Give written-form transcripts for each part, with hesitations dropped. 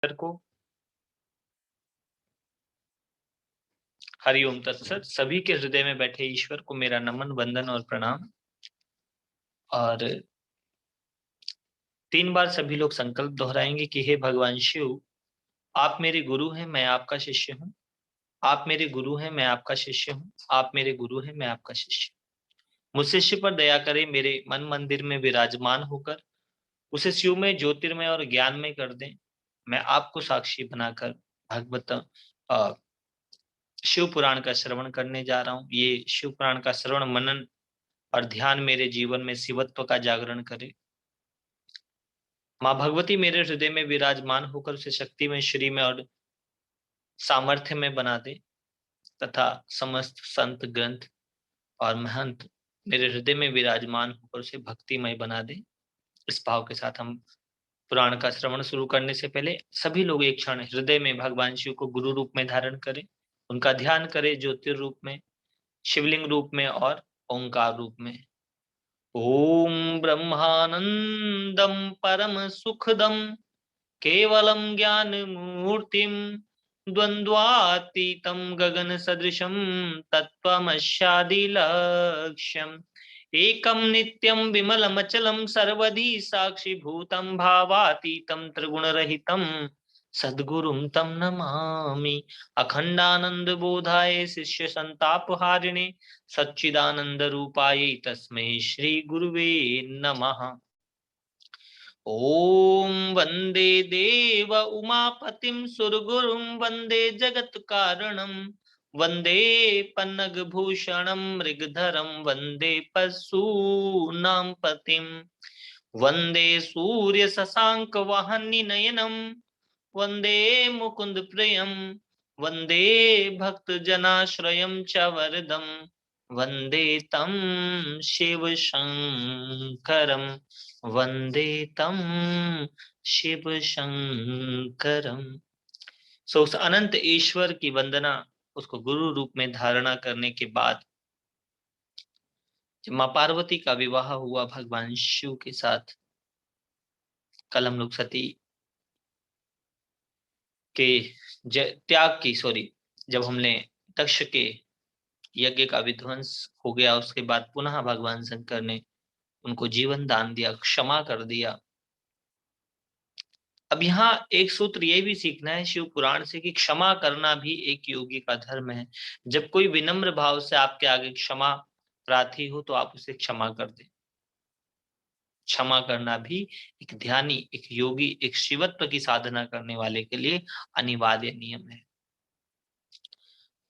को हरिओम तत्सत। सभी के हृदय में बैठे ईश्वर को मेरा नमन, वंदन और प्रणाम। और 3 बार सभी लोग संकल्प दोहराएंगे कि हे भगवान शिव, आप मेरे गुरु हैं, मैं आपका शिष्य हूँ। आप मेरे गुरु हैं, मैं आपका शिष्य हूँ। आप मेरे गुरु हैं, मैं आपका शिष्य हूँ। मुझ शिष्य पर दया करें, मेरे मन मंदिर में विराजमान होकर उसे शिव में, ज्योतिर्मय और ज्ञान में कर दें। मैं आपको साक्षी बनाकर भगवत शिव पुराण का श्रवण करने जा रहा हूँ। ये शिव पुराण का श्रवण, मनन और ध्यान मेरे जीवन में शिवत्व का जागरण करे। माँ भगवती मेरे हृदय में विराजमान होकर उसे शक्ति में, श्री में और सामर्थ्य में बना दे, तथा समस्त संत, ग्रंथ और महंत मेरे हृदय में विराजमान होकर उसे भक्तिमय बना दे। इस भाव के साथ हम पुराण का श्रवण शुरू करने से पहले सभी लोग एक क्षण हृदय में भगवान शिव को गुरु रूप में धारण करें, उनका ध्यान करें, ज्योतिर रूप में, शिवलिंग रूप में और ओंकार रूप में। ओम ब्रह्मानंदम परम सुखदम केवलम ज्ञान मूर्तिम द्वंद्वातीतम गगन सदृशम तत्वमस्यादि लक्ष्यम एकम नित्यम विमलमचलम सर्वधी साक्षिभूतम भावातीतम त्रिगुण रहितम सद्गुरुम तम नमामि। अखंडानंद बोधाय शिष्य संतापहारिणे सच्चिदानंद रूपाय तस्मै श्री गुरुवे नमः। ओम वंदे देव उमापतिं सुरगुरुं वंदे जगत कारणं वंदे पन्नग भूषणं मृगधरं वंदे पशूनां पतिं वंदे सूर्य शशांक वाहनी नयनं वंदे मुकुंद प्रियं वंदे भक्त जनाश्रयं च वरदं वंदे तं शिव शंकरं वंदे तम शिव शंकरम। सो उस अनंत ईश्वर की वंदना, उसको गुरु रूप में धारणा करने के बाद जब माँ पार्वती का विवाह हुआ भगवान शिव के साथ, कल हम लोग सती के त्याग की, सॉरी, जब हमने दक्ष के यज्ञ का विध्वंस हो गया, उसके बाद पुनः भगवान शंकर ने उनको जीवन दान दिया, क्षमा कर दिया। अब यहाँ एक सूत्र ये भी सीखना है शिव पुराण से कि क्षमा करना भी एक योगी का धर्म है। जब कोई विनम्र भाव से आपके आगे क्षमा प्रार्थी हो तो आप उसे क्षमा कर दें। क्षमा करना भी एक ध्यानी, एक योगी, एक शिवत्व की साधना करने वाले के लिए अनिवार्य नियम है।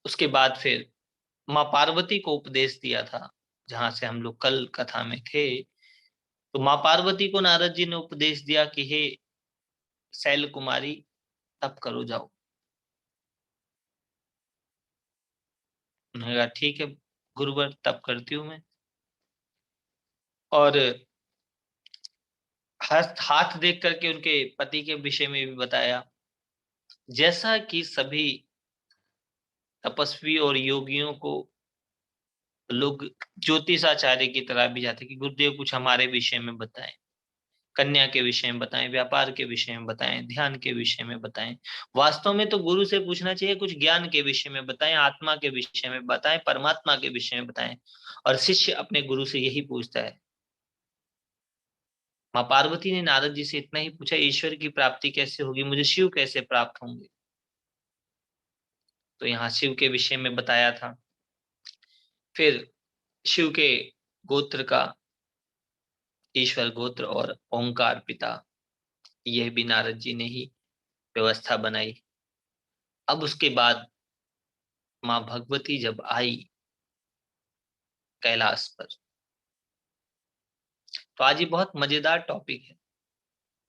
उसके बाद फिर माँ पार्वती को उपदेश दिया था, जहां से हम लोग कल कथा में थे। तो माँ पार्वती को नारद जी ने उपदेश दिया कि हे शैल कुमारी, तप करो जाओ। उन्होंने कहा ठीक है गुरुवर, तप करती हूँ मैं। और हाथ देख करके उनके पति के विषय में भी बताया, जैसा कि सभी तपस्वी और योगियों को लोग ज्योतिषाचार्य की तरह भी जाते कि गुरुदेव कुछ हमारे विषय में बताएं, कन्या के विषय में बताएं, व्यापार के विषय में बताएं, ध्यान के विषय में बताएं। वास्तव में तो गुरु से पूछना चाहिए कुछ ज्ञान के विषय में बताएं, आत्मा के विषय में बताएं, परमात्मा के विषय में बताएं। और शिष्य अपने गुरु से यही पूछता है। माँ पार्वती ने नारद जी से इतना ही पूछा, ईश्वर की प्राप्ति कैसे होगी, मुझे शिव कैसे प्राप्त होंगे। तो यहाँ शिव के विषय में बताया था। फिर शिव के गोत्र का, ईश्वर गोत्र और ओंकार पिता, यह भी नारद जी ने ही व्यवस्था बनाई। अब उसके बाद माँ भगवती जब आई कैलाश पर, तो आज ये बहुत मजेदार टॉपिक है।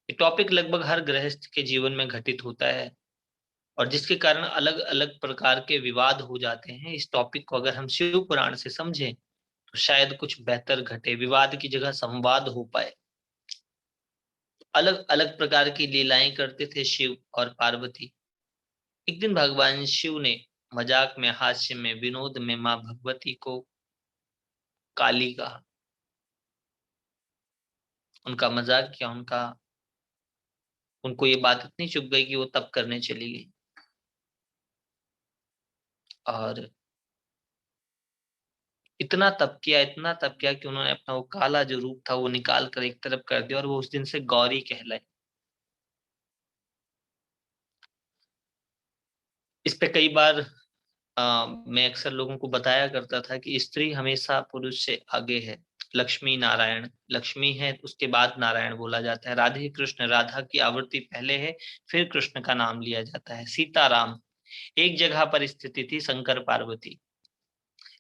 ये टॉपिक लगभग हर गृहस्थ के जीवन में घटित होता है और जिसके कारण अलग अलग प्रकार के विवाद हो जाते हैं। इस टॉपिक को अगर हम शिव पुराण से समझें तो शायद कुछ बेहतर घटे, विवाद की जगह संवाद हो पाए। अलग अलग प्रकार की लीलाएं करते थे शिव और पार्वती। एक दिन भगवान शिव ने मजाक में, हास्य में, विनोद में माँ भगवती को काली कहा, उनका मजाक किया, उनका उनको ये बात इतनी चुभ गई कि वो तप करने चली गई। और इतना तप किया कि उन्होंने अपना वो काला जो रूप था वो निकाल कर एक तरफ कर दिया, और वो उस दिन से गौरी कहलाई। इस पे कई बार मैं अक्सर लोगों को बताया करता था कि स्त्री हमेशा पुरुष से आगे है। लक्ष्मी नारायण, लक्ष्मी है उसके बाद नारायण बोला जाता है। राधे कृष्ण, राधा की आवृत्ति पहले है, फिर कृष्ण का नाम लिया जाता है। सीताराम, एक जगह पर स्थिति थी शंकर पार्वती,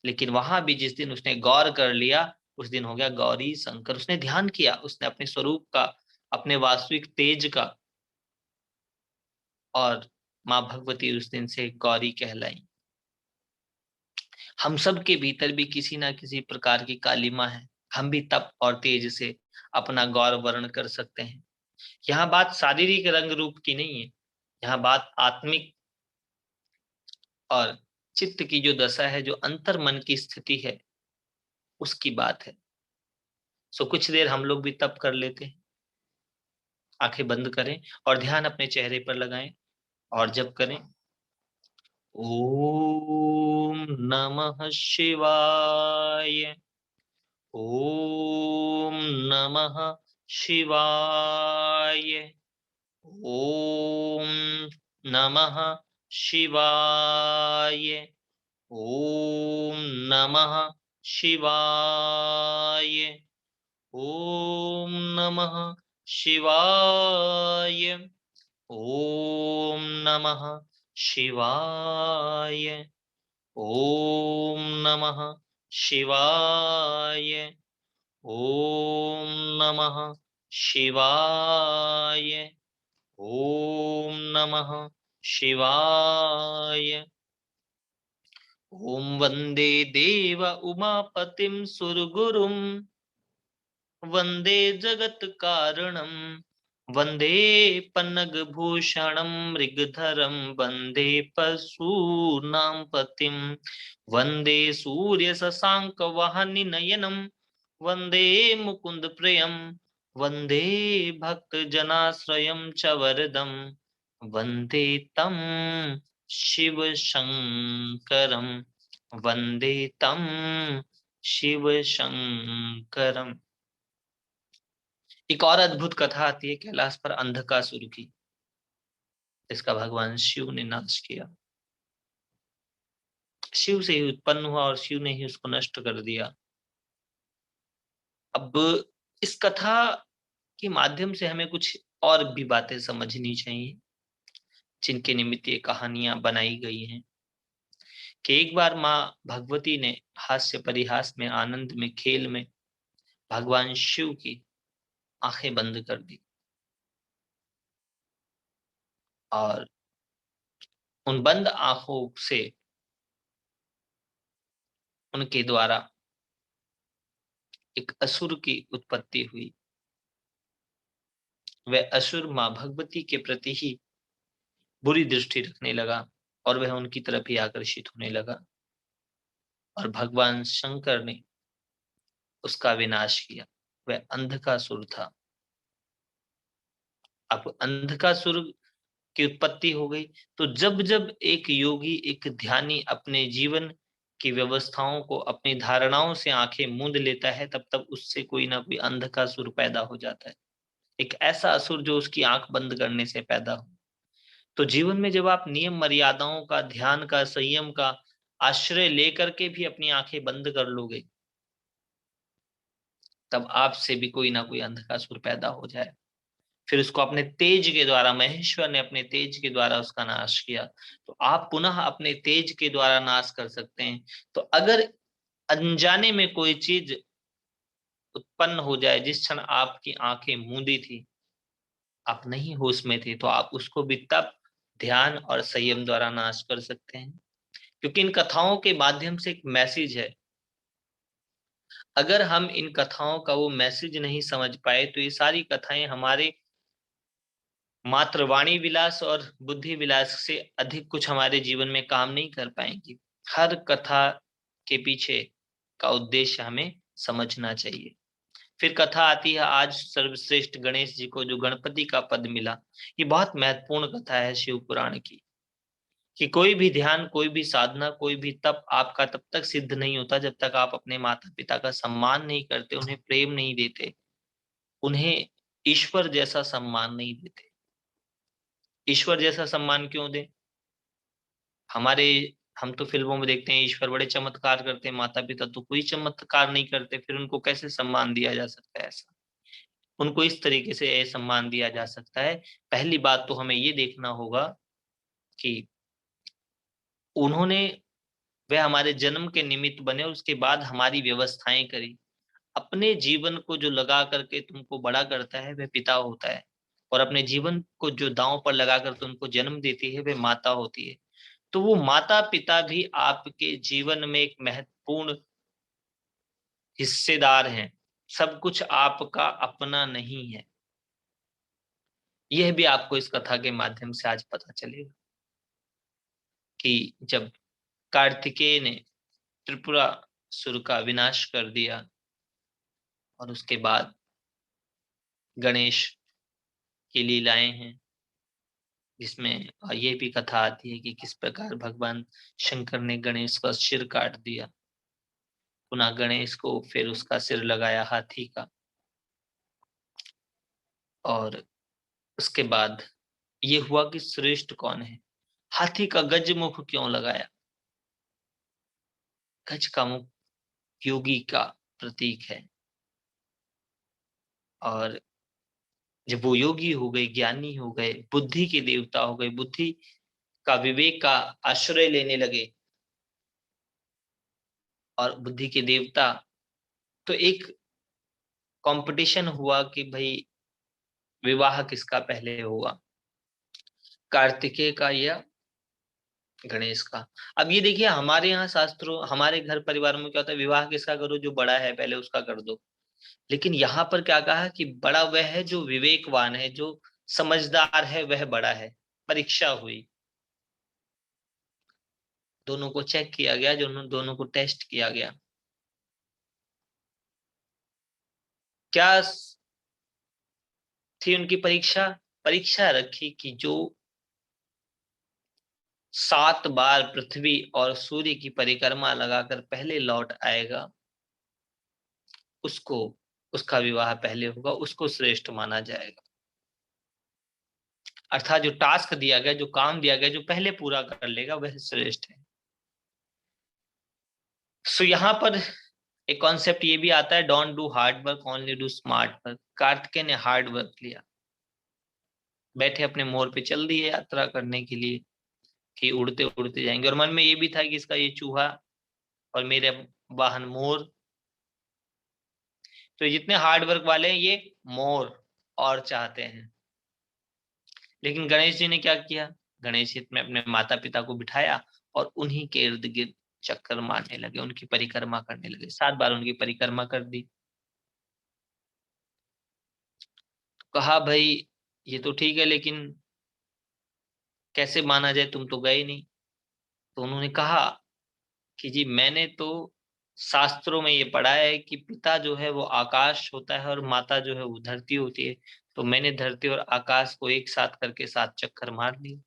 लेकिन वहां भी जिस दिन उसने गौर कर लिया उस दिन हो गया गौरी शंकर। उसने ध्यान किया, उसने अपने स्वरूप का, अपने वास्तविक तेज का, और माँ भगवती उस दिन से गौरी कहलाई। हम सब के भीतर भी किसी ना किसी प्रकार की कालिमा है। हम भी तप और तेज से अपना गौर वर्ण कर सकते हैं। यहाँ बात शारीरिक रंग रूप की नहीं है, यहाँ बात आत्मिक और चित्त की जो दशा है, जो अंतर मन की स्थिति है, उसकी बात है। सो कुछ देर हम लोग भी तप कर लेते हैं। आंखें बंद करें और ध्यान अपने चेहरे पर लगाएं, और जब करें ओम नमः शिवाय, ओम नमः शिवाय, ओम नमः शिवाय, ओम नमः शिवाय, ओम नमः शिवाय, ओम नमः शिवाय, ओम नमः शिवाय, ओम नमः शिवाय, ओम नमः शिवाय, ओम वंदे देव उमापतिं सुरगुरुं, वंदे जगत कारणं, वंदे पन्नगभूषणं मृगधरं, वंदे पशूनां पतिं, वंदे सूर्य शशांक वाहनिनयनं, वंदे मुकुंद प्रियं, वंदे भक्त जनाश्रयं च वरदं, वंदे तं शिव शंकरं, वंदे तं शिव शंकरम। एक और अद्भुत कथा आती है कैलाश पर अंधकासुर की, इसका भगवान शिव ने नाश किया। शिव से ही उत्पन्न हुआ और शिव ने ही उसको नष्ट कर दिया। अब इस कथा के माध्यम से हमें कुछ और भी बातें समझनी चाहिए, जिनके निमित्त ये कहानियां बनाई गई हैं। कि एक बार माँ भगवती ने हास्य परिहास में, आनंद में, खेल में भगवान शिव की आंखें बंद कर दी, और उन बंद आंखों से उनके द्वारा एक असुर की उत्पत्ति हुई। वह असुर माँ भगवती के प्रति ही बुरी दृष्टि रखने लगा, और वह उनकी तरफ ही आकर्षित होने लगा, और भगवान शंकर ने उसका विनाश किया। वह अंधकासुर था। अब अंधकासुर की उत्पत्ति हो गई, तो जब जब एक योगी, एक ध्यानी अपने जीवन की व्यवस्थाओं को, अपनी धारणाओं से आंखें मूंद लेता है, तब तब उससे कोई ना कोई अंधकासुर पैदा हो जाता है। एक ऐसा असुर जो उसकी आंख बंद करने से पैदा हो। तो जीवन में जब आप नियम मर्यादाओं का, ध्यान का, संयम का आश्रय लेकर के भी अपनी आंखें बंद कर लोगे, तब आपसे भी कोई ना कोई अंधकासुर पैदा हो जाए। फिर उसको अपने तेज के द्वारा, महेश्वर ने अपने तेज के द्वारा उसका नाश किया। तो आप पुनः अपने तेज के द्वारा नाश कर सकते हैं। तो अगर अनजाने में कोई चीज उत्पन्न हो जाए, जिस क्षण आपकी आंखें मूंदी थी, आप नहीं होश में थे, तो आप उसको भी तप, ध्यान और संयम द्वारा नाश कर सकते हैं। क्योंकि इन कथाओं के माध्यम से एक मैसेज है। अगर हम इन कथाओं का वो मैसेज नहीं समझ पाए, तो ये सारी कथाएं हमारे मात्र वाणी विलास और बुद्धि विलास से अधिक कुछ हमारे जीवन में काम नहीं कर पाएंगी। हर कथा के पीछे का उद्देश्य हमें समझना चाहिए। फिर कथा आती है आज सर्वश्रेष्ठ गणेश जी को जो गणपति का पद मिला। ये बहुत महत्वपूर्ण कथा है शिव पुराण की, कि कोई भी ध्यान, कोई भी साधना, कोई भी तप आपका तब तक सिद्ध नहीं होता जब तक आप अपने माता पिता का सम्मान नहीं करते, उन्हें प्रेम नहीं देते, उन्हें ईश्वर जैसा सम्मान नहीं देते। ईश्वर जैसा सम्मान क्यों दें? हमारे हम तो फिल्मों में देखते हैं ईश्वर बड़े चमत्कार करते हैं, माता पिता तो कोई चमत्कार नहीं करते, फिर उनको कैसे सम्मान दिया जा सकता है? ऐसा उनको इस तरीके से सम्मान दिया जा सकता है। पहली बात तो हमें ये देखना होगा कि उन्होंने वह हमारे जन्म के निमित्त बने और उसके बाद हमारी व्यवस्थाएं करी। अपने जीवन को जो लगा करके तुमको बड़ा करता है वह पिता होता है, और अपने जीवन को जो दांव पर लगा कर तुमको जन्म देती है वह माता होती है। तो वो माता पिता भी आपके जीवन में एक महत्वपूर्ण हिस्सेदार हैं। सब कुछ आपका अपना नहीं है। यह भी आपको इस कथा के माध्यम से आज पता चलेगा कि जब कार्तिकेय ने त्रिपुरासुर का विनाश कर दिया और उसके बाद गणेश की लीलाएं हैं, जिसमें ये भी कथा आती है कि किस प्रकार भगवान शंकर ने गणेश का सिर काट दिया, पुनः गणेश को फिर उसका सिर लगाया हाथी का, और उसके बाद ये हुआ कि श्रेष्ठ कौन है। हाथी का गज मुख क्यों लगाया? गज का मुख योगी का प्रतीक है, और जब वो योगी हो गए, ज्ञानी हो गए, बुद्धि के देवता हो गए, बुद्धि का, विवेक का आश्रय लेने लगे और बुद्धि के देवता, तो एक कंपटीशन हुआ कि भाई विवाह किसका पहले होगा, कार्तिकेय का या गणेश का। अब ये देखिए हमारे यहाँ शास्त्रों, हमारे घर परिवार में क्या होता है, विवाह किसका करो, जो बड़ा है पहले उसका कर दो। लेकिन यहाँ पर क्या कहा कि बड़ा वह है जो विवेकवान है, जो समझदार है, वह बड़ा है। परीक्षा हुई, दोनों को चेक किया गया, जो दोनों को टेस्ट किया गया। क्या थी उनकी परीक्षा? परीक्षा रखी कि जो 7 बार पृथ्वी और सूर्य की परिक्रमा लगाकर पहले लौट आएगा, उसको, उसका विवाह पहले होगा, उसको श्रेष्ठ माना जाएगा। अर्थात जो टास्क दिया गया, जो काम दिया गया, जो पहले पूरा कर लेगा वह श्रेष्ठ है। सो यहाँ पर एक कॉन्सेप्ट ये भी आता है, don't do hard work, only do smart work. Kartikeya ने हार्ड वर्क लिया, बैठे अपने मोर पे चल दिए यात्रा करने के लिए कि उड़ते उड़ते जाएंगे, और मन में ये भी था कि इसका ये चूहा और मेरे वाहन मोर, तो जितने हार्ड वर्क वाले हैं ये मोर और चाहते हैं। लेकिन गणेश जी ने क्या किया? गणेश जी ने अपने माता पिता को बिठाया और उन्हीं के इर्द गिर्द चक्कर मारने लगे, उनकी परिक्रमा करने लगे, 7 बार उनकी परिक्रमा कर दी। कहा भाई ये तो ठीक है, लेकिन कैसे माना जाए, तुम तो गए नहीं। तो उन्होंने कहा कि जी मैंने तो शास्त्रों में ये पढ़ा है कि पिता जो है वो आकाश होता है और माता जो है वो धरती होती है, तो मैंने धरती और आकाश को एक साथ करके 7 चक्कर मार लिए।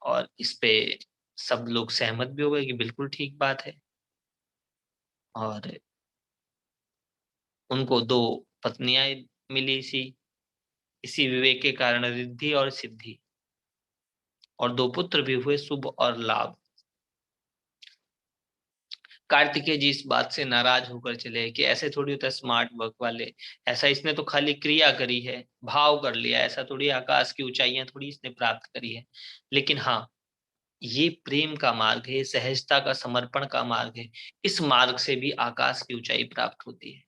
और इस पे सब लोग सहमत भी हो गए कि बिल्कुल ठीक बात है। और उनको 2 पत्नियां मिली, इसी विवेक के कारण, रिद्धि और सिद्धि, और 2 पुत्र भी हुए, शुभ और लाभ। कार्तिकेय जी इस बात से नाराज होकर चले कि ऐसे थोड़ी होता है स्मार्ट वर्क वाले, ऐसा इसने तो खाली क्रिया करी है, भाव कर लिया, ऐसा थोड़ी आकाश की ऊंचाइयां थोड़ी इसने प्राप्त करी है। लेकिन हाँ, ये प्रेम का मार्ग है, सहजता का, समर्पण का मार्ग है। इस मार्ग से भी आकाश की ऊंचाई प्राप्त होती है।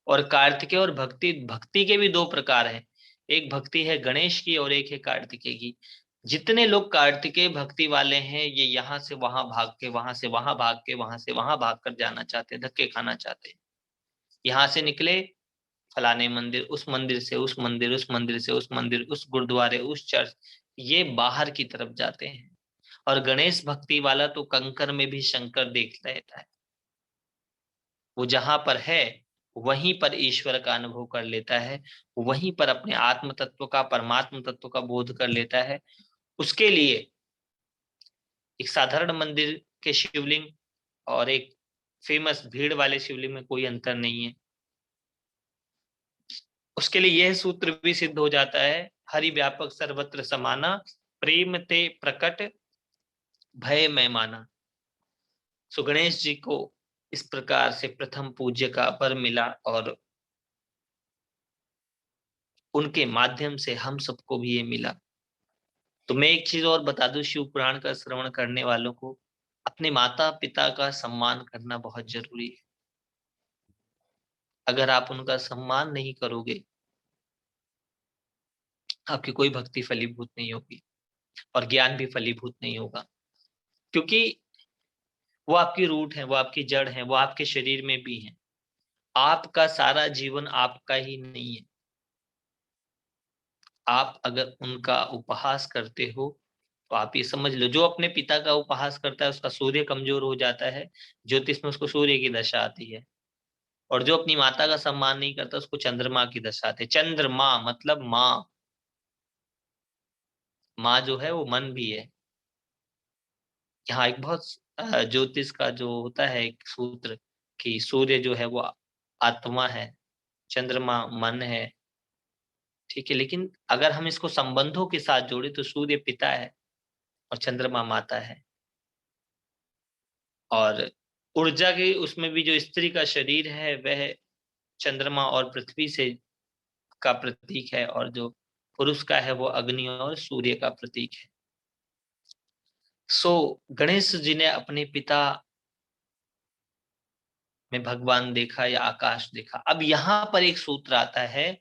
और कार्तिकेय और भक्ति, भक्ति के भी 2 प्रकार हैं। एक भक्ति है गणेश की और एक है कार्तिकेय की। जितने लोग कार्तिकेय भक्ति वाले हैं, ये यहाँ से वहां भाग के, वहां से वहां भाग के, वहां से वहां भाग कर जाना चाहते हैं, धक्के खाना चाहते हैं। यहाँ से निकले फलाने मंदिर, उस मंदिर से उस मंदिर, उस मंदिर से उस मंदिर, उस गुरुद्वारे, उस चर्च, ये बाहर की तरफ जाते हैं। और गणेश भक्ति वाला तो कंकर में भी शंकर देख लेता है। वो जहां पर है वहीं पर ईश्वर का अनुभव कर लेता है, वहीं पर अपने आत्म तत्व का, परमात्म तत्व का बोध कर लेता है। उसके लिए एक साधारण मंदिर के शिवलिंग और एक फेमस भीड़ वाले शिवलिंग में कोई अंतर नहीं है। उसके लिए यह सूत्र भी सिद्ध हो जाता है, हरि व्यापक सर्वत्र समाना, प्रेम ते प्रकट भय मैं माना। सो गणेश जी को इस प्रकार से प्रथम पूज्य का वर मिला और उनके माध्यम से हम सबको भी ये मिला। तो मैं एक चीज और बता दूं, शिव पुराण का श्रवण करने वालों को अपने माता पिता का सम्मान करना बहुत जरूरी है। अगर आप उनका सम्मान नहीं करोगे, आपकी कोई भक्ति फलीभूत नहीं होगी और ज्ञान भी फलीभूत नहीं होगा, क्योंकि वो आपकी रूट है, वो आपकी जड़ है, वो आपके शरीर में भी है। आपका सारा जीवन आपका ही नहीं है। आप अगर उनका उपहास करते हो तो आप ये समझ लो, जो अपने पिता का उपहास करता है उसका सूर्य कमजोर हो जाता है, ज्योतिष में उसको सूर्य की दशा आती है। और जो अपनी माता का सम्मान नहीं करता उसको चंद्रमा की दशा आती है। चंद्रमा मतलब माँ, माँ जो है वो मन भी है। यहाँ एक बहुत ज्योतिष का जो होता है एक सूत्र कि सूर्य जो है वो आत्मा है, चंद्रमा मन है, ठीक है। लेकिन अगर हम इसको संबंधों के साथ जोड़े तो सूर्य पिता है और चंद्रमा माता है। और ऊर्जा के उसमें भी जो स्त्री का शरीर है वह चंद्रमा और पृथ्वी से का प्रतीक है, और जो पुरुष का है वो अग्नि और सूर्य का प्रतीक है। सो गणेश जी ने अपने पिता में भगवान देखा या आकाश देखा। अब यहाँ पर एक सूत्र आता है,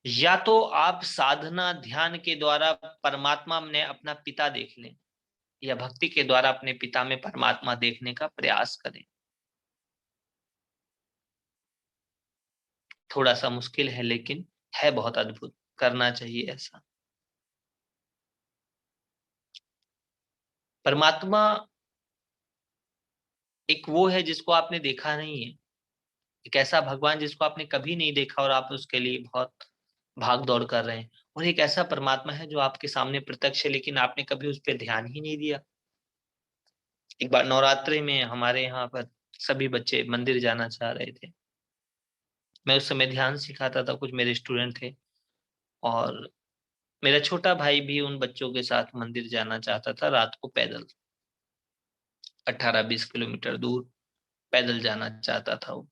या तो आप साधना ध्यान के द्वारा परमात्मा में अपना पिता देख लें, या भक्ति के द्वारा अपने पिता में परमात्मा देखने का प्रयास करें। थोड़ा सा मुश्किल है लेकिन है बहुत अद्भुत, करना चाहिए ऐसा। परमात्मा एक वो है जिसको आपने देखा नहीं है, एक ऐसा भगवान जिसको आपने कभी नहीं देखा और आप उसके लिए बहुत भाग दौड़ कर रहे हैं। और एक ऐसा परमात्मा है जो आपके सामने प्रत्यक्ष है लेकिन आपने कभी उस पर ध्यान ही नहीं दिया। एक बार नवरात्रि में हमारे यहाँ पर सभी बच्चे मंदिर जाना चाह रहे थे। मैं उस समय ध्यान सिखाता था, कुछ मेरे स्टूडेंट थे, और मेरा छोटा भाई भी उन बच्चों के साथ मंदिर जाना चाहता था रात को पैदल। 18-20 किलोमीटर दूर पैदल जाना चाहता था वो।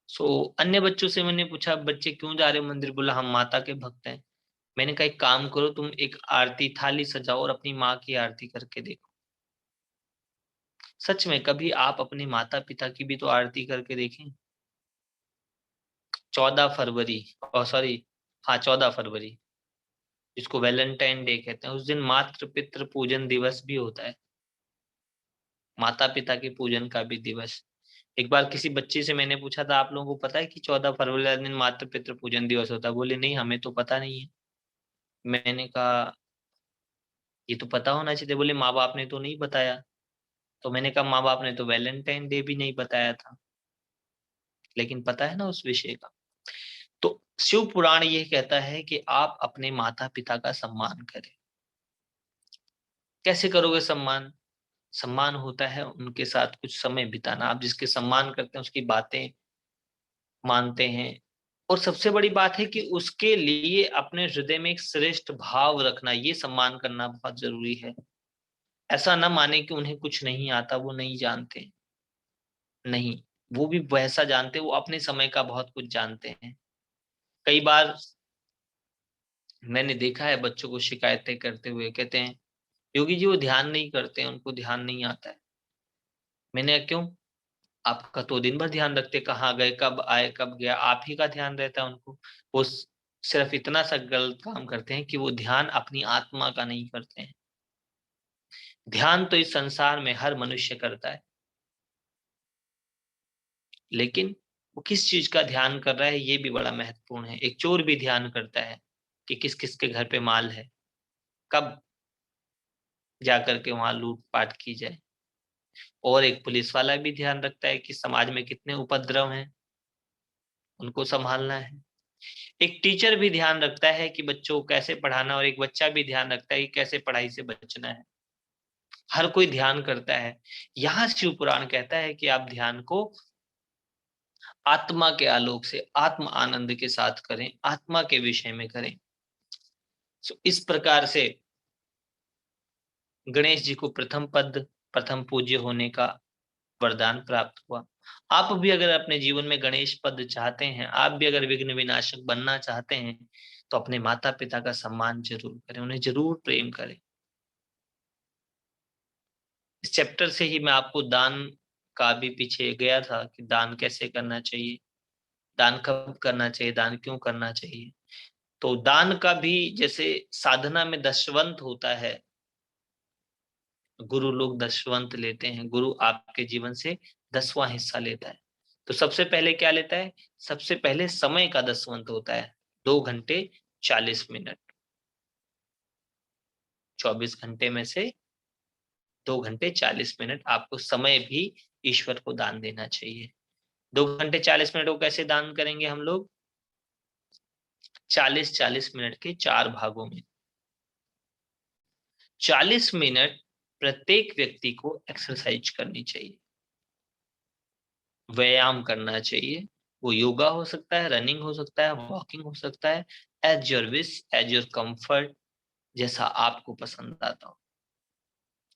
सो अन्य बच्चों से मैंने पूछा, बच्चे क्यों जा रहे हो मंदिर? बोला हम माता के भक्त हैं। मैंने कहा एक काम करो, तुम एक आरती थाली सजाओ और अपनी माँ की आरती करके देखो। सच में कभी आप अपने माता पिता की भी तो आरती करके देखें। 14 फरवरी, और सॉरी, हाँ 14 फरवरी, जिसको वैलेंटाइन डे कहते हैं, उस दिन मातृ पितृ पूजन दिवस भी होता है, माता पिता के पूजन का भी दिवस। एक बार किसी बच्चे से मैंने पूछा था, आप लोगों को पता है कि 14 फरवरी वाले दिन मातृ पितृ पूजन दिवस होता है? बोले नहीं, हमें तो पता नहीं है। मैंने कहा ये तो पता होना चाहिए। बोले माँ बाप ने तो नहीं बताया। तो मैंने कहा माँ बाप ने तो वैलेंटाइन डे भी नहीं बताया था, लेकिन पता है ना उस विषय का। तो शिव पुराण ये कहता है कि आप अपने माता पिता का सम्मान करें। कैसे करोगे सम्मान? सम्मान होता है उनके साथ कुछ समय बिताना। आप जिसके सम्मान करते हैं उसकी बातें मानते हैं, और सबसे बड़ी बात है कि उसके लिए अपने हृदय में एक श्रेष्ठ भाव रखना, ये सम्मान करना बहुत जरूरी है। ऐसा ना माने कि उन्हें कुछ नहीं आता, वो नहीं जानते, नहीं, वो भी वैसा जानते, वो अपने समय का बहुत कुछ जानते हैं। कई बार मैंने देखा है बच्चों को शिकायतें करते हुए, कहते हैं योगी जी वो ध्यान नहीं करते हैं, उनको ध्यान नहीं आता है। मैंने कहा क्यों? आपका तो दिन भर ध्यान रखते, कहाँ गए, कब आए, कब गया, आप ही का ध्यान रहता है उनको। वो सिर्फ इतना सा गलत काम करते हैं कि वो ध्यान अपनी आत्मा का नहीं करते हैं। ध्यान तो इस संसार में हर मनुष्य करता है, लेकिन वो किस चीज का ध्यान कर रहा है ये भी बड़ा महत्वपूर्ण है। एक चोर भी ध्यान करता है कि किस किस के घर पे माल है, कब जा करके वहां लूट पाट की जाए। और एक पुलिस वाला भी ध्यान रखता है कि समाज में कितने उपद्रव हैं, उनको संभालना है। एक टीचर भी ध्यान रखता है कि बच्चों को कैसे पढ़ाना, और एक बच्चा भी ध्यान रखता है कि कैसे पढ़ाई से बचना है। हर कोई ध्यान करता है। यहाँ शिव पुराण कहता है कि आप ध्यान को आत्मा के आलोक से, आत्म आनंद के साथ करें, आत्मा के विषय में करें। इस प्रकार से गणेश जी को प्रथम पद, प्रथम पूज्य होने का वरदान प्राप्त हुआ। आप भी अगर अपने जीवन में गणेश पद चाहते हैं, आप भी अगर विघ्न विनाशक बनना चाहते हैं, तो अपने माता पिता का सम्मान जरूर करें, उन्हें जरूर प्रेम करें। इस चैप्टर से ही मैं आपको दान का भी पीछे गया था कि दान कैसे करना चाहिए, दान कब करना चाहिए, दान क्यों करना चाहिए। तो दान का भी जैसे साधना में दशवंत होता है, गुरु लोग दशवंत लेते हैं, गुरु आपके जीवन से 10वां हिस्सा लेता है। तो सबसे पहले क्या लेता है? सबसे पहले समय का दशवंत होता है, 2 घंटे 40 मिनट। 24 घंटे में से 2 घंटे 40 मिनट आपको समय भी ईश्वर को दान देना चाहिए। 2 घंटे 40 मिनट को कैसे दान करेंगे हम लोग? 40-40 मिनट के 4 भागों में। 40 मिनट प्रत्येक व्यक्ति को एक्सरसाइज करनी चाहिए, व्यायाम करना चाहिए। वो योगा हो सकता है, रनिंग हो सकता है, वॉकिंग हो सकता है, as your wish, as your comfort, जैसा आपको पसंद आता हो।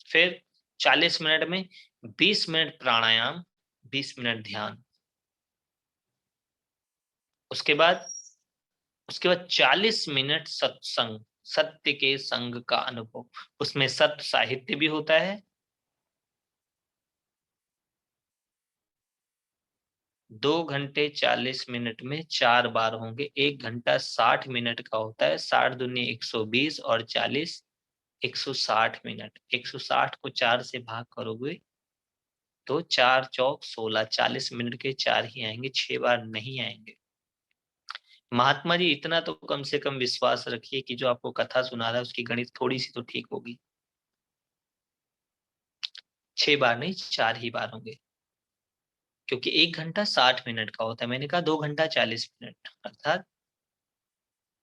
फिर 40 मिनट में 20 मिनट प्राणायाम, 20 मिनट ध्यान। उसके बाद 40 मिनट सत्संग, सत्य के संग का अनुभव। उसमें सत्य साहित्य भी होता है। 2 घंटे 40 मिनट में 4 बार होंगे। 1 घंटा 60 मिनट का होता है। 60 दूनी 120 और 40 160 मिनट। 160 को 4 से भाग करोगे तो 4 चौक 16, 40 मिनट के 4 ही आएंगे, 6 बार नहीं आएंगे। महात्मा जी इतना तो कम से कम विश्वास रखिए कि जो आपको कथा सुना रहा है उसकी गणित थोड़ी सी तो ठीक होगी। 6 बार नहीं, 4 ही बार होंगे, क्योंकि 1 घंटा 60 मिनट का होता है। मैंने कहा 2 घंटा 40 मिनट, अर्थात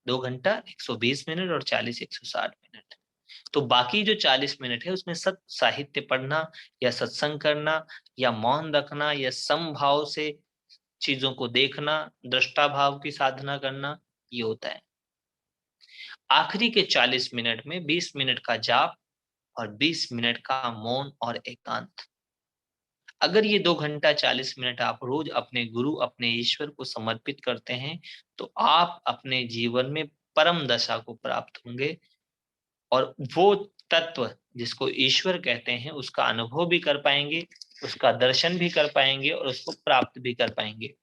2 घंटा 120 मिनट और 40 160 मिनट। तो बाकी जो 40 मिनट है उसमें सत साहित्य पढ़ना, या सत्संग करना, या मौन रखना, या समभाव से चीजों को देखना, दृष्टा भाव की साधना करना, ये होता है। आखिरी के 40 मिनट में 20 मिनट का जाप और 20 मिनट का मौन और एकांत। अगर ये 2 घंटा 40 मिनट आप रोज अपने गुरु, अपने ईश्वर को समर्पित करते हैं, तो आप अपने जीवन में परम दशा को प्राप्त होंगे, और वो तत्व जिसको ईश्वर कहते हैं उसका अनुभव भी कर पाएंगे, उसका दर्शन भी कर पाएंगे, और उसको प्राप्त भी कर पाएंगे।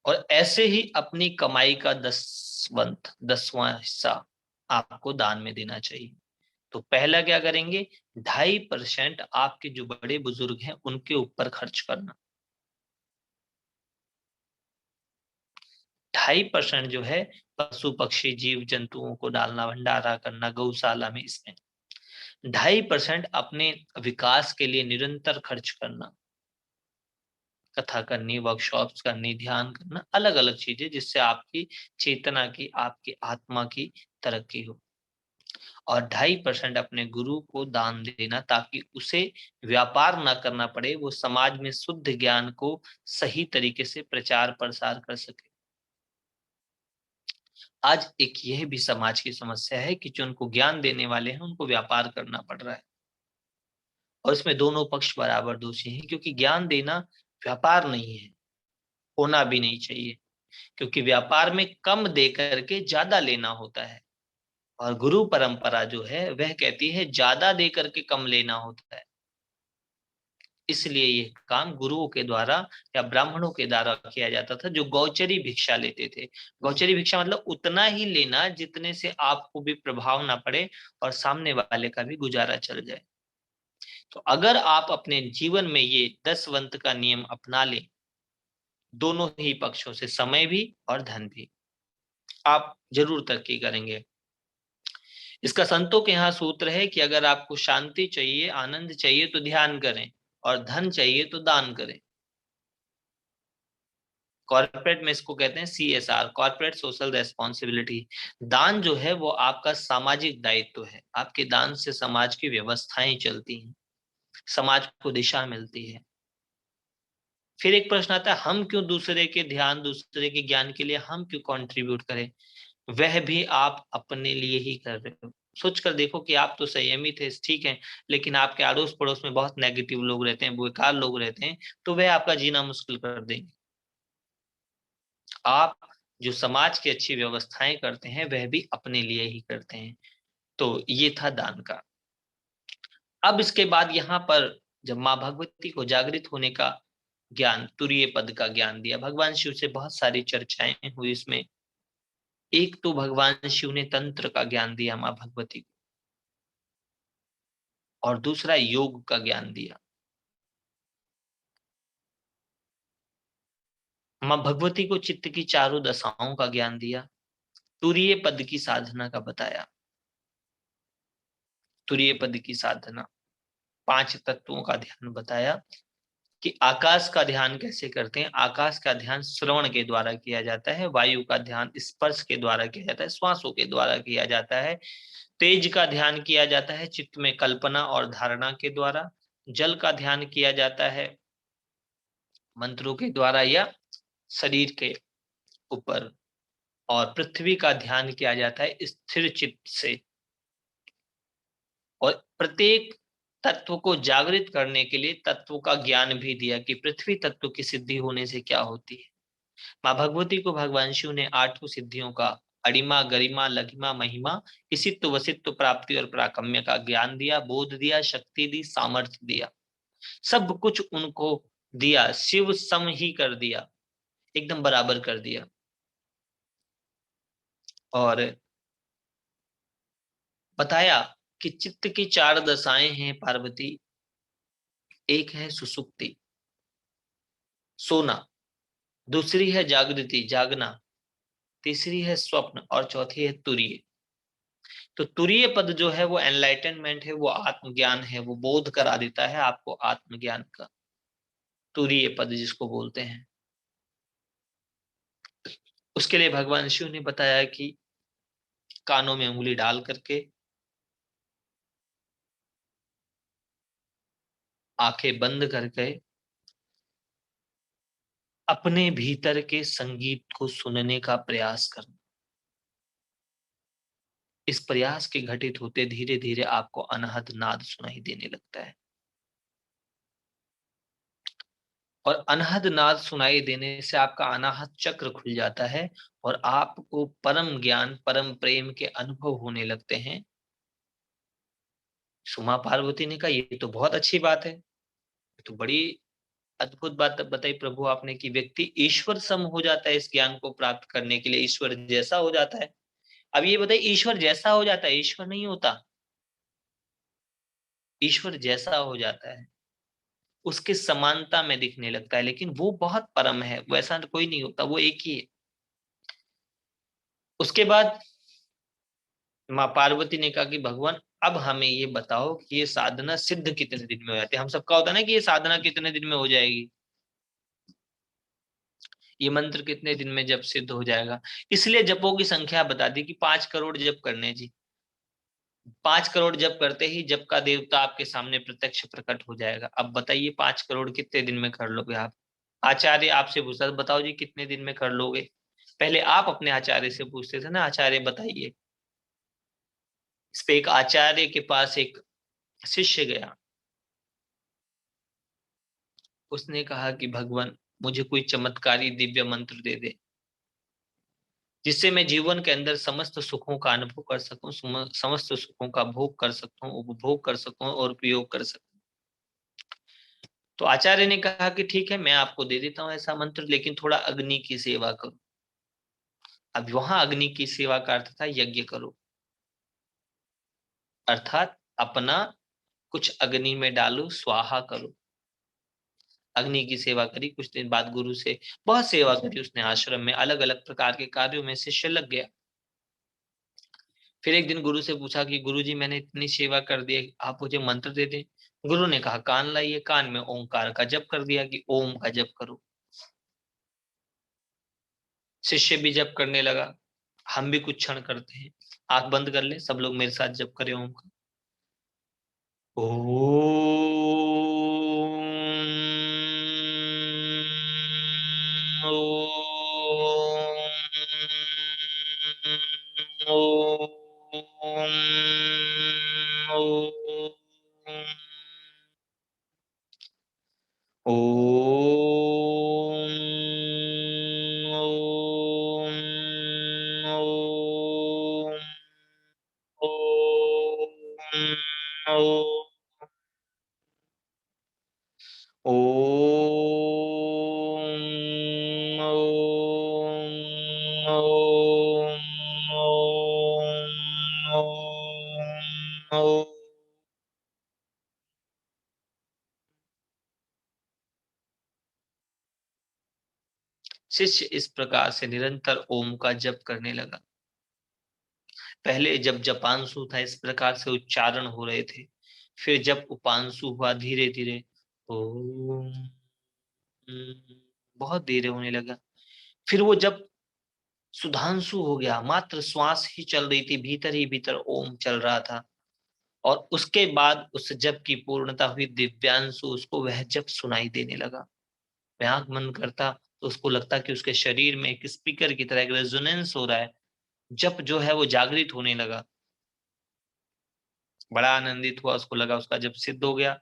और ऐसे ही अपनी कमाई का 10वां हिस्सा आपको दान में देना चाहिए। तो पहला क्या करेंगे? 2.5% आपके जो बड़े बुजुर्ग हैं उनके ऊपर खर्च करना। 2.5% जो है पशु पक्षी जीव जंतुओं को डालना, भंडारा करना गौशाला में, इसमें 2.5% अपने विकास के लिए निरंतर खर्च करना, कथा करनी, वर्कशॉप्स करनी, ध्यान करना, अलग अलग चीजें जिससे आपकी चेतना की, आपकी आत्मा की तरक्की हो। और 2.5% अपने गुरु को दान देना, ताकि उसे व्यापार ना करना पड़े, वो समाज में शुद्ध ज्ञान को सही तरीके से प्रचार प्रसार कर सके। आज एक यह भी समाज की समस्या है कि जो उनको ज्ञान देने वाले हैं उनको व्यापार करना पड़ रहा है, और इसमें दोनों पक्ष बराबर दोषी हैं, क्योंकि ज्ञान देना व्यापार नहीं है, होना भी नहीं चाहिए। क्योंकि व्यापार में कम दे करके ज्यादा लेना होता है, और गुरु परंपरा जो है वह कहती है ज्यादा दे करके कम लेना होता है। इसलिए ये काम गुरुओं के द्वारा या ब्राह्मणों के द्वारा किया जाता था, जो गौचरी भिक्षा लेते थे। गौचरी भिक्षा मतलब उतना ही लेना जितने से आपको भी प्रभाव ना पड़े और सामने वाले का भी गुजारा चल जाए। तो अगर आप अपने जीवन में ये 10 का नियम अपना लें, दोनों ही पक्षों से, समय भी और धन भी, आप जरूर तरक्की करेंगे। इसका संतों के यहाँ सूत्र है कि अगर आपको शांति चाहिए, आनंद चाहिए तो ध्यान करें, और धन चाहिए तो दान करें। कॉर्पोरेट में इसको कहते हैं CSR, कॉर्पोरेट सोशल रेस्पॉन्सिबिलिटी। दान जो है वो आपका सामाजिक दायित्व है। आपके दान से समाज की व्यवस्थाएं चलती हैं, समाज को दिशा मिलती है। फिर एक प्रश्न आता है, हम क्यों दूसरे के ध्यान, दूसरे के ज्ञान के लिए हम क्यों कंट्रीब्यूट करें? वह भी आप अपने लिए ही कर रहे हो। सोच कर देखो कि आप तो संयमी थे, ठीक है, लेकिन आपके अड़ोस पड़ोस में बहुत नेगेटिव लोग रहते हैं, बेकार लोग रहते हैं, तो वह आपका जीना मुश्किल कर देंगे। आप जो समाज की अच्छी व्यवस्थाएं करते हैं वह भी अपने लिए ही करते हैं। तो ये था दान का। अब इसके बाद यहाँ पर जब माँ भगवती को जागृत होने का ज्ञान, तुरीय पद का ज्ञान दिया, भगवान शिव से बहुत सारी चर्चाएं हुई इसमें। एक तो भगवान शिव ने तंत्र का ज्ञान दिया माँ भगवती को, और दूसरा योग का ज्ञान दिया। माँ भगवती को चित्त की चारों दशाओं का ज्ञान दिया, तुरीय पद की साधना का बताया। तुरीय पद की साधना, 5 तत्वों का ध्यान बताया कि आकाश का ध्यान कैसे करते हैं। आकाश का ध्यान श्रवण के द्वारा किया जाता है, वायु का ध्यान स्पर्श के द्वारा किया जाता है, श्वासों के द्वारा किया जाता है, तेज का ध्यान किया जाता है चित्त में कल्पना और धारणा के द्वारा, जल का ध्यान किया जाता है मंत्रों के द्वारा या शरीर के ऊपर, और पृथ्वी का ध्यान किया जाता है स्थिर चित्त से। और प्रत्येक तत्व को जागृत करने के लिए तत्व का ज्ञान भी दिया कि पृथ्वी तत्व की सिद्धि होने से क्या होती है। माँ भगवती को भगवान शिव ने 8 सिद्धियों का, अरिमा, गरिमा, लघिमा, महिमा, इसित्व, वसित्व, प्राप्ति और प्राकम्य का ज्ञान दिया, बोध दिया, शक्ति दी, सामर्थ्य दिया। सब कुछ उनको दिया, शिव सम ही कर दिया, एकदम बराबर कर दिया। और बताया कि चित्त की 4 दशाएं हैं पार्वती। एक है सुसुप्ति, सोना, दूसरी है जागृति, जागना, तीसरी है स्वप्न, और चौथी है तुरीय। तो तुरीय पद जो है वो एनलाइटनमेंट है, वो आत्मज्ञान है, वो बोध करा देता है आपको आत्मज्ञान का, तुरीय पद जिसको बोलते हैं। उसके लिए भगवान शिव ने बताया कि कानों में उंगली डाल करके, आंखें बंद करके, अपने भीतर के संगीत को सुनने का प्रयास करना। इस प्रयास के घटित होते धीरे धीरे आपको अनहद नाद सुनाई देने लगता है, और अनहद नाद सुनाई देने से आपका अनाहत चक्र खुल जाता है, और आपको परम ज्ञान, परम प्रेम के अनुभव होने लगते हैं। सुमा पार्वती ने कहा ये तो बहुत अच्छी बात है, ये तो बड़ी अद्भुत बात बताई प्रभु आपने कि व्यक्ति ईश्वर सम हो जाता है इस ज्ञान को प्राप्त करने के लिए, ईश्वर जैसा हो जाता है। अब ये बताइए, ईश्वर जैसा हो जाता है, ईश्वर नहीं होता, ईश्वर जैसा हो जाता है, उसके समानता में दिखने लगता है, लेकिन वो बहुत परम है, वैसा कोई नहीं होता, वो एक ही है। उसके बाद माँ पार्वती ने कहा कि भगवान अब हमें ये बताओ कि ये साधना सिद्ध कितने दिन में हो जाती है। हम सबका होता है ना कि ये साधना कितने दिन में हो जाएगी, ये मंत्र कितने दिन में जब सिद्ध हो जाएगा। इसलिए जपों की संख्या बता दी कि 5 करोड़ जप करने जी। 5 करोड़ जप करते ही जप का देवता आपके सामने प्रत्यक्ष प्रकट हो जाएगा। अब बताइए 5 करोड़ कितने दिन में कर लोगे आप? आचार्य आपसे पूछता बताओ जी कितने दिन में कर लोगे? पहले आप अपने आचार्य से पूछते थे ना, आचार्य बताइए। इस पे एक आचार्य के पास एक शिष्य गया, उसने कहा कि भगवान मुझे कोई चमत्कारी दिव्य मंत्र दे दे जिससे मैं जीवन के अंदर समस्त सुखों का अनुभव कर सकूं, समस्त सुखों का भोग कर सकूं, उपभोग कर सकूं और उपयोग कर सकूं। तो आचार्य ने कहा कि ठीक है मैं आपको दे देता हूं ऐसा मंत्र, लेकिन थोड़ा अग्नि की सेवा करो। अब वहां अग्नि की सेवा का अर्थ था यज्ञ करो, अर्थात अपना कुछ अग्नि में डालो, स्वाहा करो। अग्नि की सेवा करी, कुछ दिन बाद गुरु से बहुत सेवा करी उसने, आश्रम में अलग अलग प्रकार के कार्यों में शिष्य लग गया। फिर एक दिन गुरु से पूछा कि गुरु जी मैंने इतनी सेवा कर दी है, आप मुझे मंत्र दे दें। गुरु ने कहा कान लाइए, कान में ओंकार का जप कर दिया कि ओम का जप करो। शिष्य भी जप करने लगा। हम भी कुछ क्षण करते हैं। आंख बंद कर ले, सब लोग मेरे साथ जप करें ओम का। शिष्य इस प्रकार से निरंतर ओम का जप करने लगा। पहले जब जपांशु था इस प्रकार से उच्चारण हो रहे थे, फिर जब उपांशु हुआ धीरे धीरे ओम, बहुत धीरे होने लगा। फिर वो जब सुधांशु हो गया, मात्र श्वास ही चल रही थी, भीतर ही भीतर ओम चल रहा था। और उसके बाद उस जप की पूर्णता हुई दिव्यांशु, उसको वह जप सुनाई देने लगा। वह आंख बंद करता तो उसको लगता कि उसके शरीर में एक स्पीकर की तरह एक रेजोनेंस हो रहा है। जप जो है वो जागृत होने लगा। बड़ा आनंदित हुआ, उसको लगा उसका जप सिद्ध हो गया।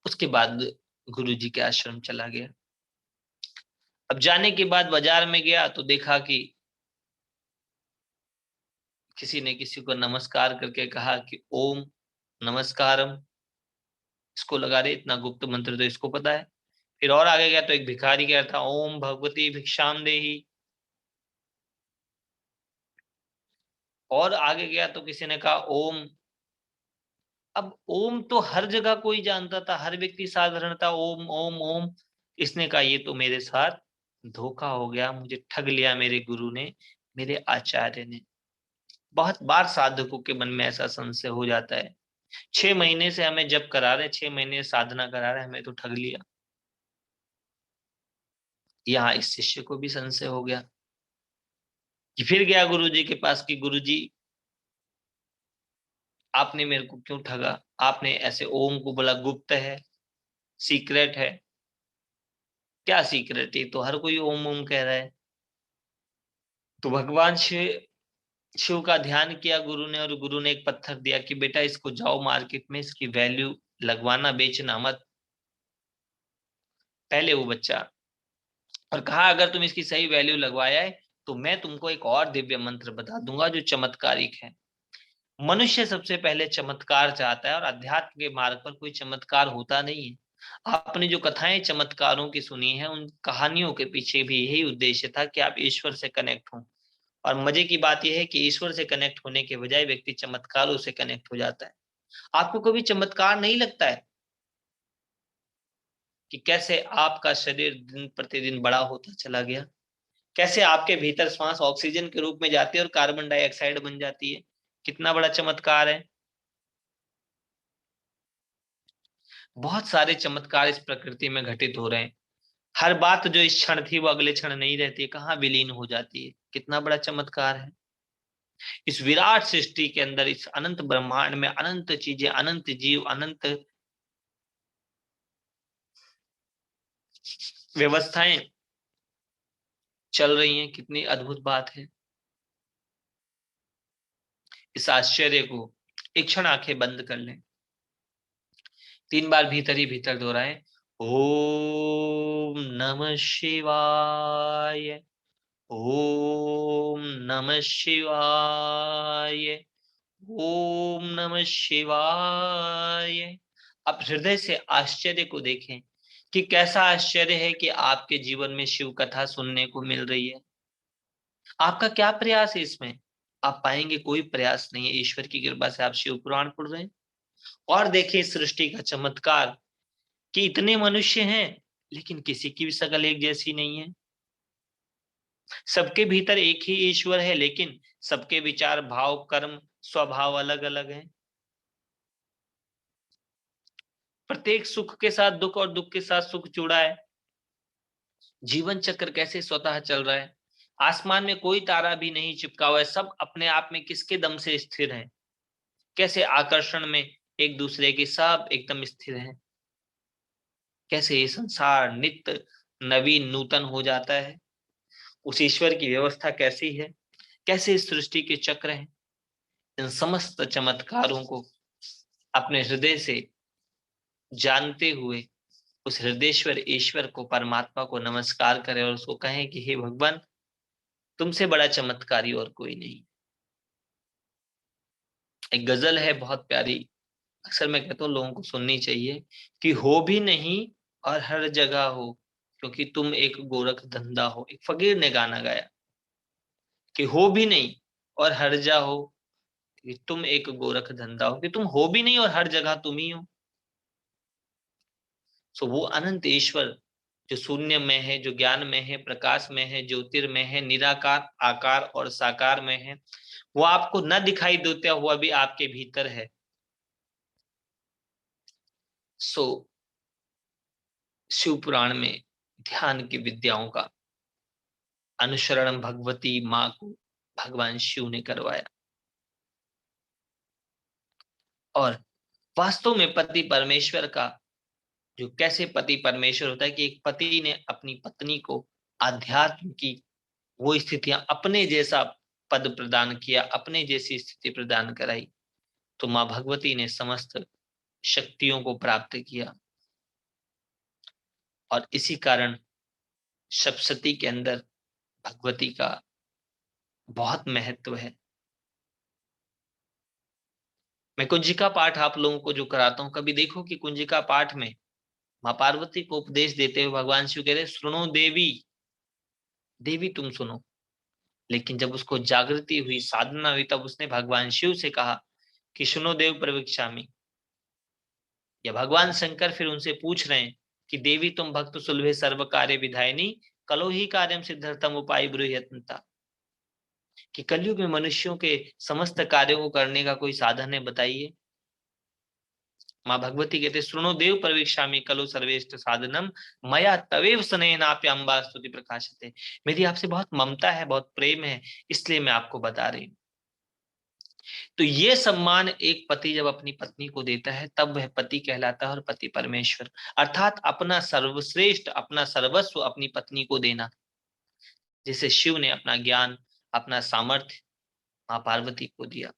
उसके बाद गुरु जी के आश्रम चला गया। अब जाने के बाद बाजार में गया तो देखा कि किसी ने किसी को नमस्कार करके कहा कि ओम नमस्कारम। इसको लगा रहे इतना गुप्त मंत्र तो इसको पता है। फिर और आगे गया तो एक भिखारी कह रहा था ओम भगवती भिक्षाम देही। और आगे गया तो किसी ने कहा ओम। अब ओम तो हर जगह कोई जानता था, हर व्यक्ति साधारण था, ओम ओम ओम। इसने कहा ये तो मेरे साथ धोखा हो गया, मुझे ठग लिया मेरे गुरु ने, मेरे आचार्य ने। बहुत बार साधकों के मन में ऐसा संशय हो जाता है। 6 महीने से हमें जप करा रहे, 6 महीने साधना करा रहे, हमें तो ठग लिया। यहाँ इस शिष्य को भी संशय हो गया कि फिर गया गुरु जी के पास कि गुरु जी आपने मेरे को क्यों ठगा? आपने ऐसे ओम को बोला गुप्त है, सीक्रेट है। क्या सीक्रेट है? तो हर कोई ओम ओम कह रहा है। तो भगवान शिव शिव का ध्यान किया गुरु ने, और गुरु ने एक पत्थर दिया कि बेटा इसको जाओ मार्केट में, इसकी वैल्यू लगवाना, बेचना मत। पहले वो बच्चा, और कहा अगर तुम इसकी सही वैल्यू लगवाया है तो मैं तुमको एक और दिव्य मंत्र बता दूंगा जो चमत्कारिक है। मनुष्य सबसे पहले चमत्कार चाहता है, और अध्यात्म के मार्ग पर कोई चमत्कार होता नहीं है। आपने जो कथाएं चमत्कारों की सुनी है, उन कहानियों के पीछे भी यही उद्देश्य था कि आप ईश्वर से कनेक्ट हों। और मजे की बात यह है कि ईश्वर से कनेक्ट होने के बजाय व्यक्ति चमत्कारों से कनेक्ट हो जाता है। आपको कभी चमत्कार नहीं लगता है कि कैसे आपका शरीर दिन प्रतिदिन बड़ा होता चला गया, कैसे आपके भीतर श्वास ऑक्सीजन के रूप में जाती है और कार्बन डाइऑक्साइड बन जाती है? कितना बड़ा चमत्कार है। बहुत सारे चमत्कार इस प्रकृति में घटित हो रहे हैं। हर बात जो इस क्षण थी वो अगले क्षण नहीं रहती है, कहाँ विलीन हो जाती है। कितना बड़ा चमत्कार है। इस विराट सृष्टि के अंदर, इस अनंत ब्रह्मांड में अनंत चीजें, अनंत जीव, अनंत व्यवस्थाएं चल रही हैं। कितनी अद्भुत बात है। इस आश्चर्य को एक क्षण आंखें बंद कर लें। 3 बार भीतर ही भीतर दोहराएं। ओम नमः शिवाय, ओम नमः शिवाय, ओम नमः शिवाय। आप हृदय से आश्चर्य को देखें कि कैसा आश्चर्य है कि आपके जीवन में शिव कथा सुनने को मिल रही है। आपका क्या प्रयास है इसमें? आप पाएंगे कोई प्रयास नहीं है, ईश्वर की कृपा से आप शिव पुराण पढ़ रहे हैं। और देखिए सृष्टि का चमत्कार कि इतने मनुष्य हैं लेकिन किसी की भी शकल एक जैसी नहीं है। सबके भीतर एक ही ईश्वर है, लेकिन सबके विचार, भाव, कर्म, स्वभाव अलग अलग हैं। प्रत्येक सुख के साथ दुख और दुख के साथ सुख जुड़ा है। जीवन चक्र कैसे स्वतः चल रहा है। आसमान में कोई तारा भी नहीं चिपका हुआ है, सब अपने आप में किसके दम से स्थिर है। कैसे आकर्षण में एक दूसरे के सब एकदम स्थिर हैं। कैसे ये संसार नित्य नवीन नूतन हो जाता है। उस ईश्वर की व्यवस्था कैसी है, कैसे इस सृष्टि के चक्र हैं। इन समस्त चमत्कारों को अपने हृदय से जानते हुए उस हृदयेश्वर ईश्वर को, परमात्मा को नमस्कार करें और उसको कहें कि हे भगवान, तुमसे बड़ा चमत्कारी और कोई नहीं। एक गजल है बहुत प्यारी, अक्सर मैं कहता हूँ लोगों को सुननी चाहिए, कि हो भी नहीं और हर जगह हो, क्योंकि तुम एक गोरख धंधा हो। एक फकीर ने गाना गाया कि हो भी नहीं और हर जा हो, कि तुम एक गोरख धंधा हो, कि तुम हो भी नहीं और हर जगह तुम ही हो। सो वो अनंत ईश्वर जो शून्य में है, जो ज्ञान में है, प्रकाश में है, ज्योतिर्मय है, निराकार, आकार और साकार में है, वो आपको न दिखाई देता हुआ भी आपके भीतर है। सो शिव पुराण में ध्यान की विद्याओं का अनुसरण भगवती माँ को भगवान शिव ने करवाया। और वास्तव में पति परमेश्वर का जो कैसे पति परमेश्वर होता है, कि एक पति ने अपनी पत्नी को आध्यात्म की वो स्थितियां, अपने जैसा पद प्रदान किया, अपने जैसी स्थिति प्रदान कराई, तो माँ भगवती ने समस्त शक्तियों को प्राप्त किया। और इसी कारण सप्तशती के अंदर भगवती का बहुत महत्व है। मैं कुंजिका पाठ आप लोगों को जो कराता हूं, कभी देखो कि कुंजिका पाठ में माँ पार्वती को उपदेश देते हुए भगवान शिव कह रहे, सुनो देवी, देवी तुम सुनो। लेकिन जब उसको जागृति हुई, साधना हुई, तब उसने भगवान शिव से कहा कि सुनो देव प्रवीक्षामि। या भगवान शंकर फिर उनसे पूछ रहे हैं कि देवी तुम भक्त सुलभे सर्व कार्य विधायिनी, कलो ही कार्यम सिद्धार्थम उपाय ब्रूयतन्ता, कि कलयुग में मनुष्यों के समस्त कार्यों को करने का कोई साधन है, बताइए। माँ भगवती कहते, सुनो देव प्रवीक्षामि कलो सर्वेष्ट साधनम, मया तवेव स्नेहाप्य अम्बा स्तुति प्रकाशते। मेरी आपसे बहुत ममता है, बहुत प्रेम है, इसलिए मैं आपको बता रही हूँ। तो ये सम्मान एक पति जब अपनी पत्नी को देता है, तब वह पति कहलाता है, और पति परमेश्वर, अर्थात अपना सर्वश्रेष्ठ, अपना सर्वस्व अपनी पत्नी को देना। जैसे शिव ने अपना ज्ञान, अपना सामर्थ्य मां पार्वती को दिया।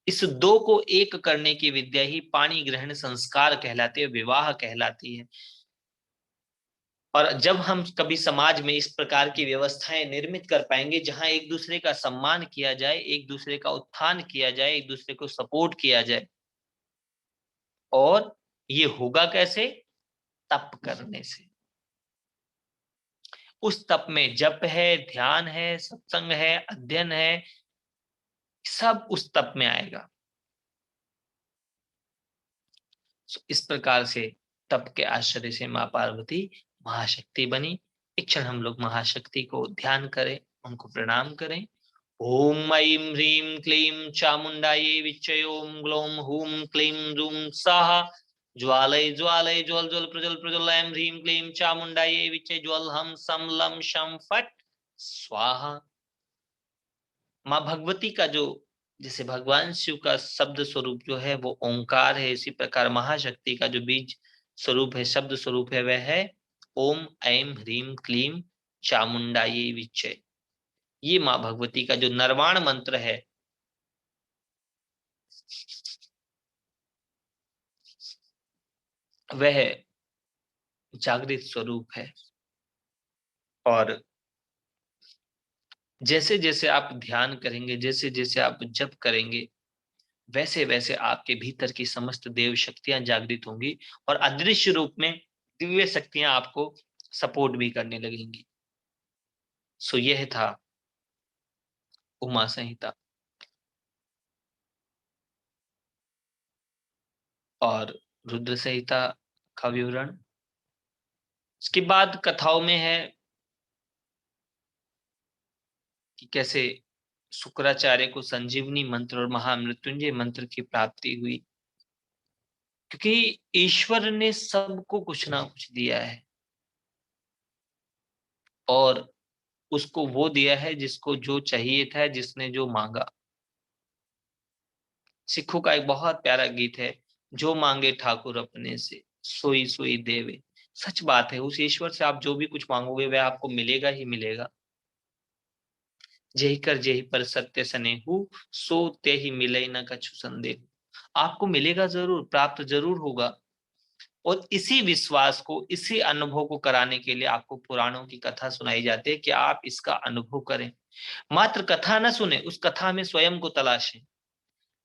इस दो को एक करने की विद्या ही पाणी ग्रहण संस्कार कहलाती है, विवाह कहलाती है। और जब हम कभी समाज में इस प्रकार की व्यवस्थाएं निर्मित कर पाएंगे, जहां एक दूसरे का सम्मान किया जाए, एक दूसरे का उत्थान किया जाए, एक दूसरे को सपोर्ट किया जाए, और ये होगा कैसे? तप करने से। उस तप में जप है, ध्यान है, सत्संग है, अध्ययन है, सब उस तप में आएगा। इस प्रकार से तप के आश्रय से माँ पार्वती महाशक्ति बनी। एक क्षण हम लोग महाशक्ति को ध्यान करें, उनको प्रणाम करें। ओम ऐं ह्रीं क्लीं चामुंडायै विच्चे, ओम ग्लौम हूं क्लीं रूं स्वाहा। ज्वालय ज्वालय ज्वल ज्वल प्रज्वल प्रज्वल, ऐं ह्रीं क्लीं चामुंडायै विच्चे, ज्वल हम सम लम शम फट स्वाहा। माँ भगवती का जो, जैसे भगवान शिव का शब्द स्वरूप जो है वो ओंकार है, इसी प्रकार महाशक्ति का जो बीज स्वरूप है, शब्द स्वरूप है, वह है ओम ऐं ह्रीं क्लीं चामुंडायै विच्चे। ये माँ भगवती का जो नरवाण मंत्र है, वह जागृत स्वरूप है। और जैसे जैसे आप ध्यान करेंगे, जैसे जैसे आप जप करेंगे, वैसे वैसे आपके भीतर की समस्त देव शक्तियां जागृत होंगी, और अदृश्य रूप में दिव्य शक्तियां आपको सपोर्ट भी करने लगेंगी। सो यह था उमा संहिता। और रुद्र संहिता का विवरण इसके बाद कथाओं में है। कि कैसे शुक्राचार्य को संजीवनी मंत्र और महामृत्युंजय मंत्र की प्राप्ति हुई, क्योंकि ईश्वर ने सबको कुछ ना कुछ दिया है और उसको वो दिया है जिसको जो चाहिए था, जिसने जो मांगा। सिखों का एक बहुत प्यारा गीत है, जो मांगे ठाकुर अपने से सोई सोई देवे। सच बात है, उस ईश्वर से आप जो भी कुछ मांगोगे वह आपको मिलेगा ही मिलेगा। जेहि कर जेहि पर सत्य सनेहु, सो ते ही मिले न कछु संदेह। आपको मिलेगा जरूर, प्राप्त जरूर होगा। और इसी विश्वास को, इसी अनुभव को कराने के लिए आपको पुराणों की कथा सुनाई जाती है कि आप इसका अनुभव करें। मात्र कथा न सुने, उस कथा में स्वयं को तलाशें।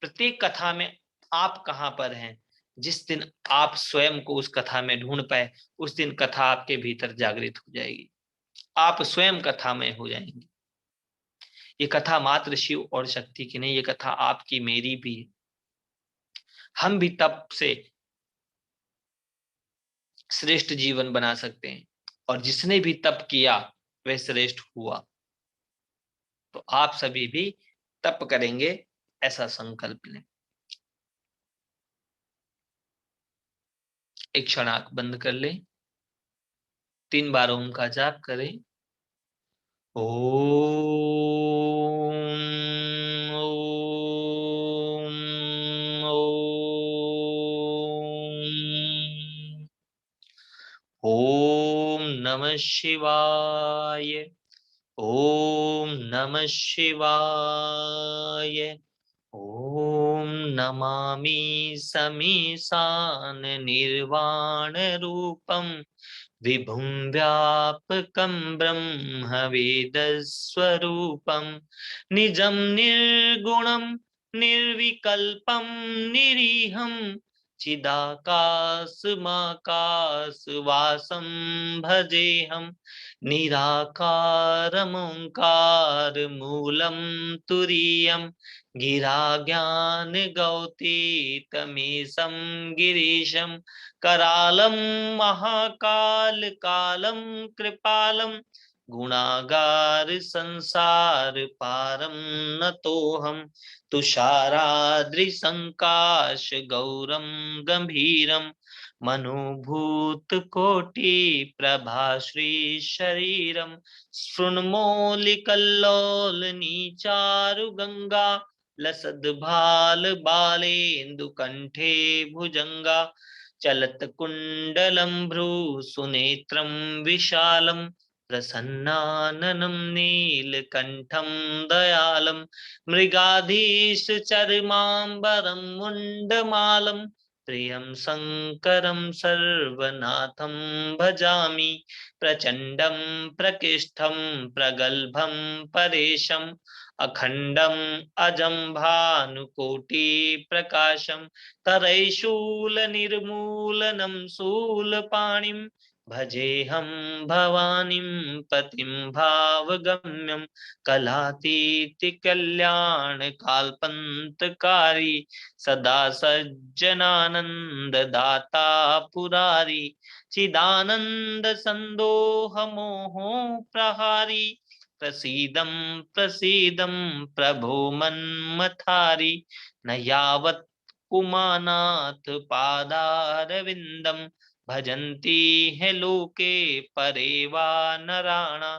प्रत्येक कथा में आप कहां पर हैं। जिस दिन आप स्वयं को उस कथा में ढूंढ पाए, उस दिन कथा आपके भीतर जागृत हो जाएगी, आप स्वयं कथा में हो जाएंगे। ये कथा मात्र शिव और शक्ति की नहीं, ये कथा आपकी मेरी भी है। हम भी तप से श्रेष्ठ जीवन बना सकते हैं, और जिसने भी तप किया वह श्रेष्ठ हुआ। तो आप सभी भी तप करेंगे, ऐसा संकल्प लें। एक क्षण आंख बंद कर लें, 3 बार ओम का जाप करें। ओम ओम ओम। ओम नमः शिवाय। ओम नमः शिवाय। ओम नमामि समीशान निर्वाण रूपम विभुं व्यापकं ब्रह्म वेदस्वरूपं निजं निर्गुणं निर्विकल्पं निरीहं चिदाकाशमाकाशवासं भजेऽहं निराकारमोङ्कारमूलं तुरीयं गिराज्ञानगौतीतमीशं गिरीशं करालं महाकाल कालं कृपालं गुणागार संसार पारं नतोऽहं तुषाराद्रिसङ्काश गौरं गम्भीरं मनोभूत कोटि प्रभाश्री शरीरं स्फुन्मौलिकल्लोल नीचारु गंगा लसद्भाल बालेन्दुकण्ठे भुजंगा चलत कुण्डलं भ्रू सुनेत्रं विशालं प्रसन्नाननं नीलकण्ठं दयालं मृगाधीश चर्माम्बरं मुण्डमालं प्रियं शङ्करं सर्वनाथं भजामि प्रचण्डं प्रकृष्टं प्रगल्भं परेशम् अखण्डम् अजं भानुकोटिप्रकाशं करैशूलनिर्मूलनं शूलपाणिं भजेऽहं भवानीं पतिं भावगम्यं कलातीतिकल्याणकाल्पन्तकारी सदा सज्जनानन्ददाता पुरारी चिदानन्दसन्दोहमोहो प्रहारी प्रसीदं प्रसीदं प्रभो मन्मथारि न यावत् पुमानाथ पादारविन्दं भजन्ति है लोके परे वा नराणा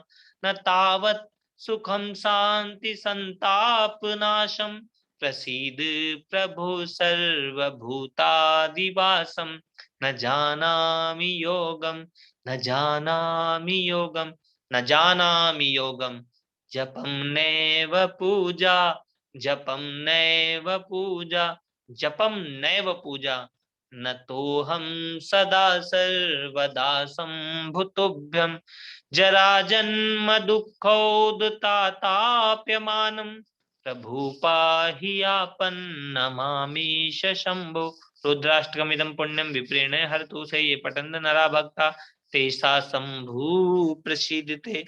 न तावत् सुखं शान्ति संताप नाशं प्रसीद प्रभो सर्वभूतादिवासं न जानामि योगं न जानामि योगं न जानामि योगम जपम नैव पूजा जपम नैव पूजा जपम नैव पूजा न तो हम सदा सर्वदा संभुतुभ्यं जरा जन्म दुःखोदताताप्यमानं प्रभु पाहि आपन नमामि शंभो। रुद्राष्टकमिदं पुण्यं विप्रेण हरतु से ये पठन्त नरा भक्ता तेषा शंभु प्रसीदते।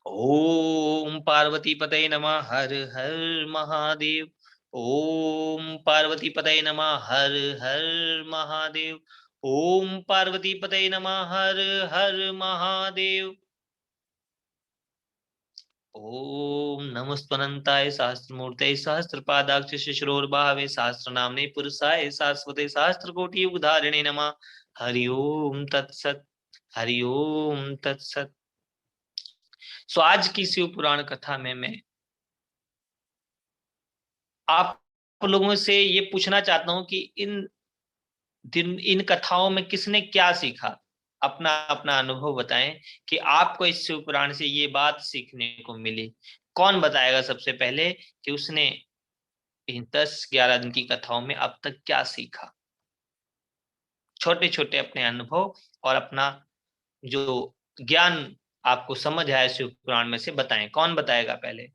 ओम पार्वती पतये नमः। हर हर महादेव। ओम पार्वती पतये नमः। हर हर महादेव। ओम पार्वती पतये नमः। हर हर महादेव। ओम नमस्त्वनंताय सहस्त्रमूर्तये सहस्त्रपादाक्ष शिशिरोर्बाहवे सहस्रनाम्ने पुरुषाय शाश्वते सहस्त्रकोटि युगधारिणे नमः। हरि ओम तत्सत। हरि ओम तत्सत। सो आज की शिव पुराण कथा में मैं आप लोगों से ये पूछना चाहता हूं कि इन कथाओं में किसने क्या सीखा। अपना अपना अनुभव बताएं कि आपको इस शिव पुराण से ये बात सीखने को मिली। कौन बताएगा सबसे पहले कि उसने इन 10-11 दिन की कथाओं में अब तक क्या सीखा। छोटे छोटे अपने अनुभव और अपना जो ज्ञान आपको समझ आया शिव पुराण में से बताएं। कौन बताएगा पहले?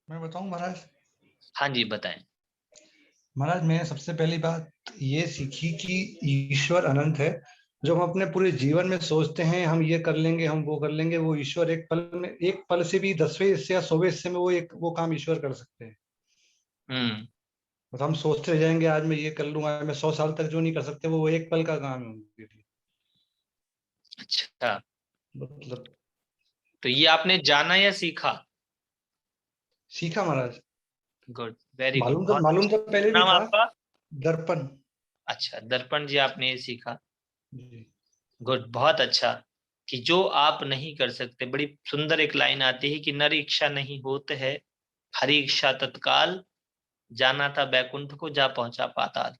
मैं बताऊं महाराज। हाँ जी बताएं। महाराज मैंने सबसे पहली बात ये सीखी कि ईश्वर अनंत है। जो हम अपने पूरे जीवन में सोचते हैं हम ये कर लेंगे हम वो कर लेंगे, वो ईश्वर एक पल में, एक पल से भी 10वें हिस्से या 100वें हिस्से में वो काम ईश्वर कर सकते हैं। हम्म। तो हम सोचते रह जाएंगे आज मैं ये कर लूंगा, मैं 100 साल तक जो नहीं कर सकते वो एक पल का काम है उनके लिए। अच्छा, मतलब तो ये आपने जाना या सीखा? सीखा महाराज। गुड, वेरी गुड, बहुत मालूम अच्छा। तो पहले भी नाम था। आपका? दर्पण। अच्छा, दर्पण जी, आपने ये सीखा। जी। गुड, बहुत अच्छा। कि जो आप नहीं कर सकते, बड़ी सुंदर एक लाइन आती है कि नर इच्छा नहीं होत है, हरि इच्छा तत्काल, जाना था बैकुंठ को जा पहुंचा पाताल।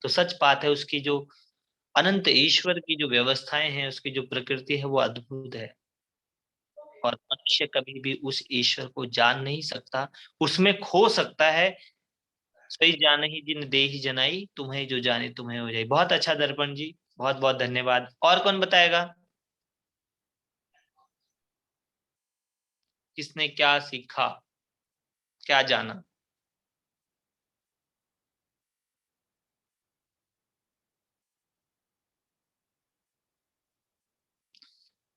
तो सच बात है, उसकी जो अनंत ईश्वर की जो व्यवस्थाएं हैं, उसकी जो प्रकृति है वो अद्भुत है। और मनुष्य कभी भी उस ईश्वर को जान नहीं सकता, उसमें खो सकता है। सही जान ही जिन दे ही जनाई, तुम्हें जो जाने तुम्हें हो जाए। बहुत अच्छा दर्पण जी, बहुत बहुत धन्यवाद। और कौन बताएगा किसने क्या सीखा, क्या जाना?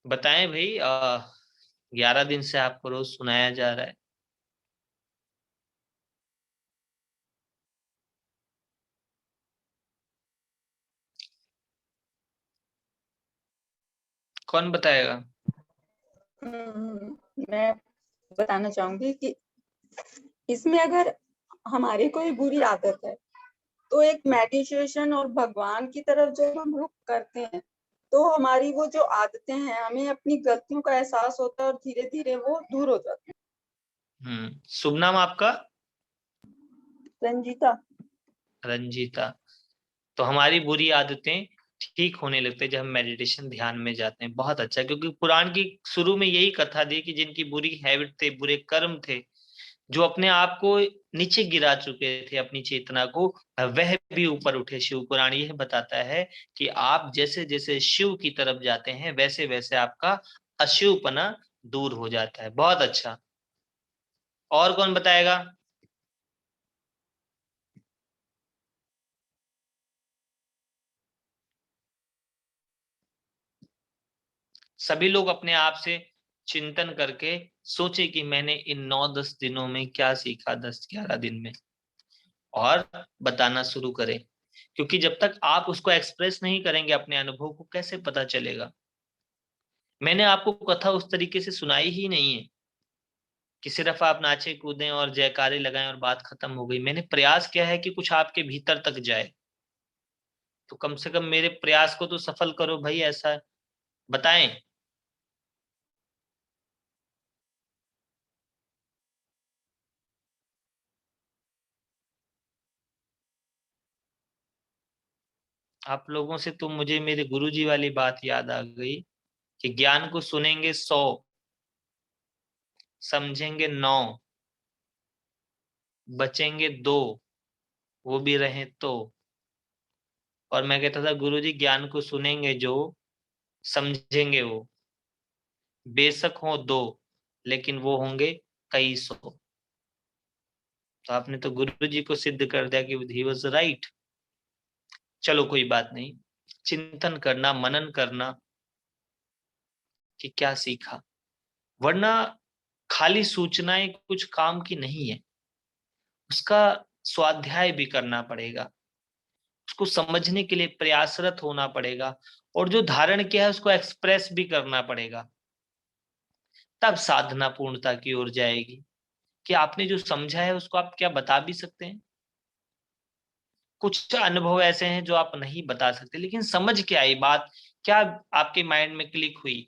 बताएं भाई। 11 दिन से आपको रोज सुनाया जा रहा है। कौन बताएगा? मैं बताना चाहूंगी कि इसमें अगर हमारी कोई बुरी आदत है तो एक मेडिटेशन और भगवान की तरफ जब हम रुख करते हैं तो हमारी वो जो आदतें हैं, हमें अपनी गलतियों का एहसास होता है और धीरे धीरे वो दूर हो जाती शुभ नाम आपका? है। रंजीता। रंजीता। तो हमारी बुरी आदतें ठीक होने लगते हैं जब हम मेडिटेशन ध्यान में जाते हैं। बहुत अच्छा, क्योंकि पुराण की शुरू में यही कथा दी कि जिनकी बुरी हैबिट थे, बुरे कर्म थे, जो अपने आप को नीचे गिरा चुके थे, अपनी चेतना को, वह भी ऊपर उठे। शिव पुराण यह बताता है कि आप जैसे जैसे शिव की तरफ जाते हैं वैसे वैसे आपका अशिवपना दूर हो जाता है। बहुत अच्छा। और कौन बताएगा? सभी लोग अपने आप से चिंतन करके सोचे कि मैंने इन 9-10 दिनों में क्या सीखा, 10-11 दिन में, और बताना शुरू करें। क्योंकि जब तक आप उसको एक्सप्रेस नहीं करेंगे अपने अनुभव को, कैसे पता चलेगा? मैंने आपको कथा उस तरीके से सुनाई ही नहीं है कि सिर्फ आप नाचे कूदें और जयकारे लगाएं और बात खत्म हो गई। मैंने प्रयास किया है कि कुछ आपके भीतर तक जाए। तो कम से कम मेरे प्रयास को तो सफल करो भाई, ऐसा बताएं। आप लोगों से तो मुझे मेरे गुरुजी वाली बात याद आ गई कि ज्ञान को सुनेंगे 100, समझेंगे 9, बचेंगे 2, वो भी रहे तो। और मैं कहता था गुरुजी ज्ञान को सुनेंगे जो, समझेंगे वो, बेशक हो 2, लेकिन वो होंगे कई 100। तो आपने तो गुरुजी को सिद्ध कर दिया कि ही वॉज राइट। चलो कोई बात नहीं। चिंतन करना, मनन करना कि क्या सीखा, वरना खाली सूचनाएं कुछ काम की नहीं है, उसका स्वाध्याय भी करना पड़ेगा। उसको समझने के लिए प्रयासरत होना पड़ेगा, और जो धारण किया है उसको एक्सप्रेस भी करना पड़ेगा, तब साधना पूर्णता की ओर जाएगी। कि आपने जो समझा है उसको आप क्या बता भी सकते हैं? कुछ अनुभव ऐसे हैं जो आप नहीं बता सकते, लेकिन समझ के आई बात, क्या आपके माइंड में क्लिक हुई,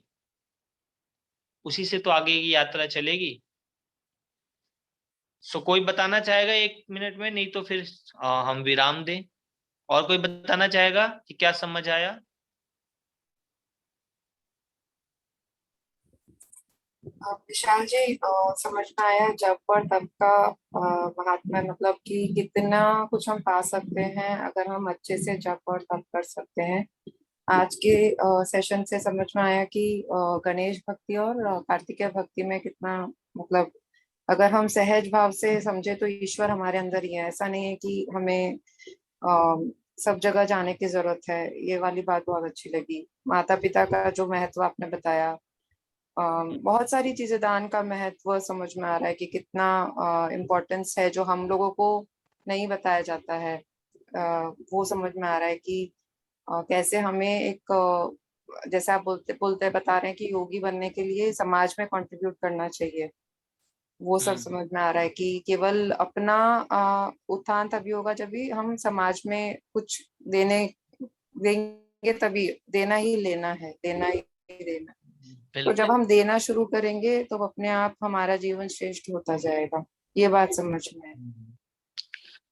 उसी से तो आगे की यात्रा चलेगी। सो कोई बताना चाहेगा 1 मिनट में, नहीं तो फिर हम विराम दें। और कोई बताना चाहेगा कि क्या समझ आया? विशाल जी, समझ में आया जब और तब का महात्मा, मतलब कि कितना कुछ हम पा सकते हैं अगर हम अच्छे से जप और तप कर सकते हैं। आज के सेशन से समझ में आया कि गणेश भक्ति और कार्तिकेय भक्ति में कितना, मतलब अगर हम सहज भाव से समझे तो ईश्वर हमारे अंदर ही है। ऐसा नहीं है कि हमें सब जगह जाने की जरूरत है। ये वाली बात बहुत अच्छी लगी। माता पिता का जो महत्व आपने बताया, बहुत सारी चीजें, दान का महत्व समझ में आ रहा है कि कितना इम्पोर्टेंस है जो हम लोगों को नहीं बताया जाता है। वो समझ में आ रहा है कि कैसे हमें एक जैसे आप बोलते बोलते बता रहे हैं कि योगी बनने के लिए समाज में कंट्रीब्यूट करना चाहिए। वो सब समझ में आ रहा है कि केवल अपना उत्थान तभी होगा जब भी हम समाज में कुछ देने देंगे, तभी देना ही लेना है, देना ही देना। तो जब हम देना शुरू करेंगे तो अपने आप हमारा जीवन श्रेष्ठ होता जाएगा। ये बात समझ में है।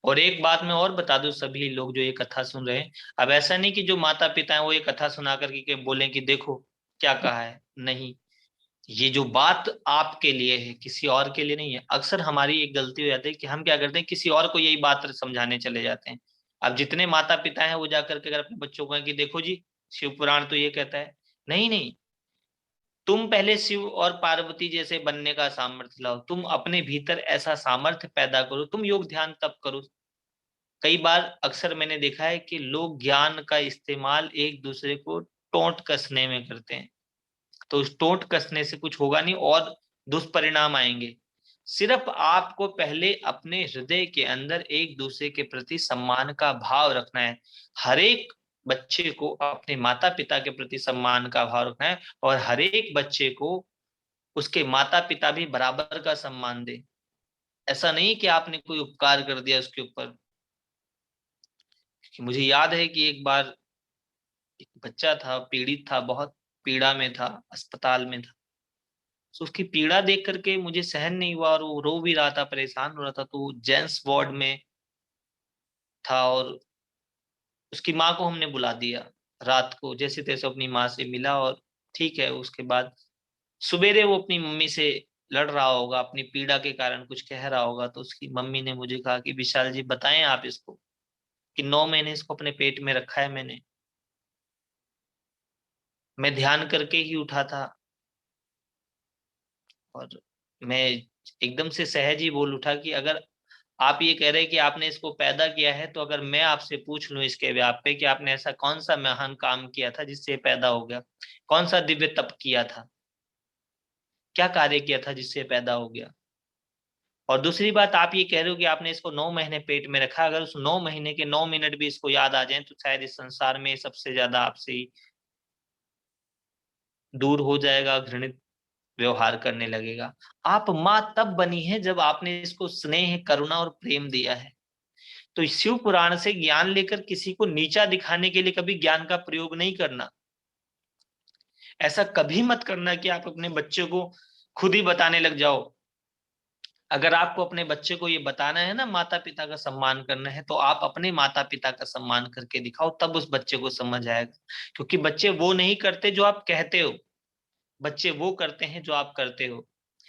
और एक बात मैं और बता दूं सभी लोग जो ये कथा सुन रहे हैं, अब ऐसा नहीं कि जो माता पिता हैं वो ये कथा सुना करके बोलें कि देखो क्या कहा है, नहीं, ये जो बात आपके लिए है, किसी और के लिए नहीं है। अक्सर हमारी एक गलती हो जाती है कि हम क्या करते हैं, किसी और को यही बात समझाने चले जाते हैं। अब जितने माता पिता हैं वो जाकर के अगर अपने बच्चों को कहें कि देखो जी शिव पुराण तो ये कहता है, नहीं नहीं, तुम पहले शिव और पार्वती जैसे बनने का सामर्थ्य लाओ, तुम अपने भीतर ऐसा सामर्थ्य पैदा करो, तुम योग ध्यान तप करो। कई बार अक्सर मैंने देखा है कि लोग ज्ञान का इस्तेमाल एक दूसरे को टोंट कसने में करते हैं, तो उस टोंट कसने से कुछ होगा नहीं और दुष्परिणाम आएंगे। सिर्फ आपको पहले अपने हृदय के अंदर एक दूसरे के प्रति सम्मान का भाव रखना है। हर एक बच्चे को अपने माता पिता के प्रति सम्मान का भाव रखना है, और हर एक बच्चे को उसके माता पिता भी बराबर का सम्मान दे। ऐसा नहीं कि आपने कोई उपकार कर दिया उसके ऊपर। मुझे याद है कि एक बार एक बच्चा था, पीड़ित था, बहुत पीड़ा में था, अस्पताल में था। तो उसकी पीड़ा देख करके मुझे सहन नहीं हुआ और वो रो भी रहा था, परेशान हो रहा था। तो जेंट्स वार्ड में था और उसकी माँ को हमने बुला दिया। रात को जैसे तैसे अपनी माँ से मिला और ठीक है, उसके बाद सवेरे वो अपनी मम्मी से लड़ रहा होगा, अपनी पीड़ा के कारण कुछ कह रहा होगा। तो उसकी मम्मी ने मुझे कहा कि विशाल जी बताएं आप इसको कि 9 महीने इसको अपने पेट में रखा है मैंने, मैं ध्यान करके ही उठा था। और मैं एकदम से सहज ही बोल उठा कि अगर आप ये कह रहे हैं कि आपने इसको पैदा किया है, तो अगर मैं आपसे पूछ लूं इसके व्याप पे कि आपने ऐसा कौन सा महान काम किया था जिससे ये पैदा हो गया, कौन सा दिव्य तप किया था, क्या कार्य किया था जिससे ये पैदा हो गया। और दूसरी बात, आप ये कह रहे हो कि आपने इसको 9 महीने पेट में रखा, अगर उस 9 महीने के 9 मिनट भी इसको याद आ जाए तो शायद इस संसार में सबसे ज्यादा आपसे ही दूर हो जाएगा, घृणित व्यवहार करने लगेगा। आप माँ तब बनी है जब आपने इसको स्नेह, करुणा और प्रेम दिया है। तो इस शिव पुराण से ज्ञान लेकर किसी को नीचा दिखाने के लिए कभी ज्ञान का प्रयोग नहीं करना। ऐसा कभी मत करना कि आप अपने बच्चे को खुद ही बताने लग जाओ। अगर आपको अपने बच्चे को ये बताना है ना, माता पिता का सम्मान करना है, तो आप अपने माता पिता का सम्मान करके दिखाओ, तब उस बच्चे को समझ आएगा। क्योंकि बच्चे वो नहीं करते जो आप कहते हो, बच्चे वो करते हैं जो आप करते हो।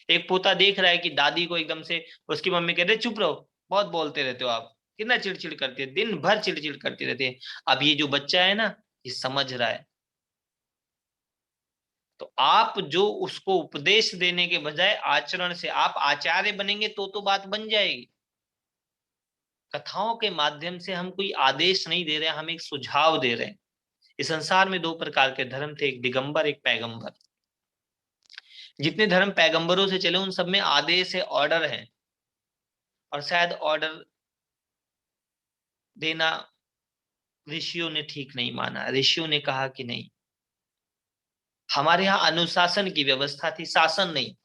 एक पोता देख रहा है कि दादी को एकदम से उसकी मम्मी कहते चुप रहो, बहुत बोलते रहते हो आप, कितना चिड़चिड़ करती है, दिन भर चिड़चिड़ करती रहती है। अब ये जो बच्चा है ना, ये समझ रहा है। तो आप जो उसको उपदेश देने के बजाय आचरण से आप आचार्य बनेंगे तो बात बन जाएगी। कथाओं के माध्यम से हम कोई आदेश नहीं दे रहे, हम एक सुझाव दे रहे हैं। इस संसार में 2 प्रकार के धर्म थे, एक दिगंबर, एक पैगंबर। जितने धर्म पैगंबरों से चले उन सब में आदेश है, ऑर्डर है, और शायद ऑर्डर देना ऋषियों ने ठीक नहीं माना। ऋषियों ने कहा कि नहीं, हमारे यहाँ अनुशासन की व्यवस्था थी, शासन नहीं।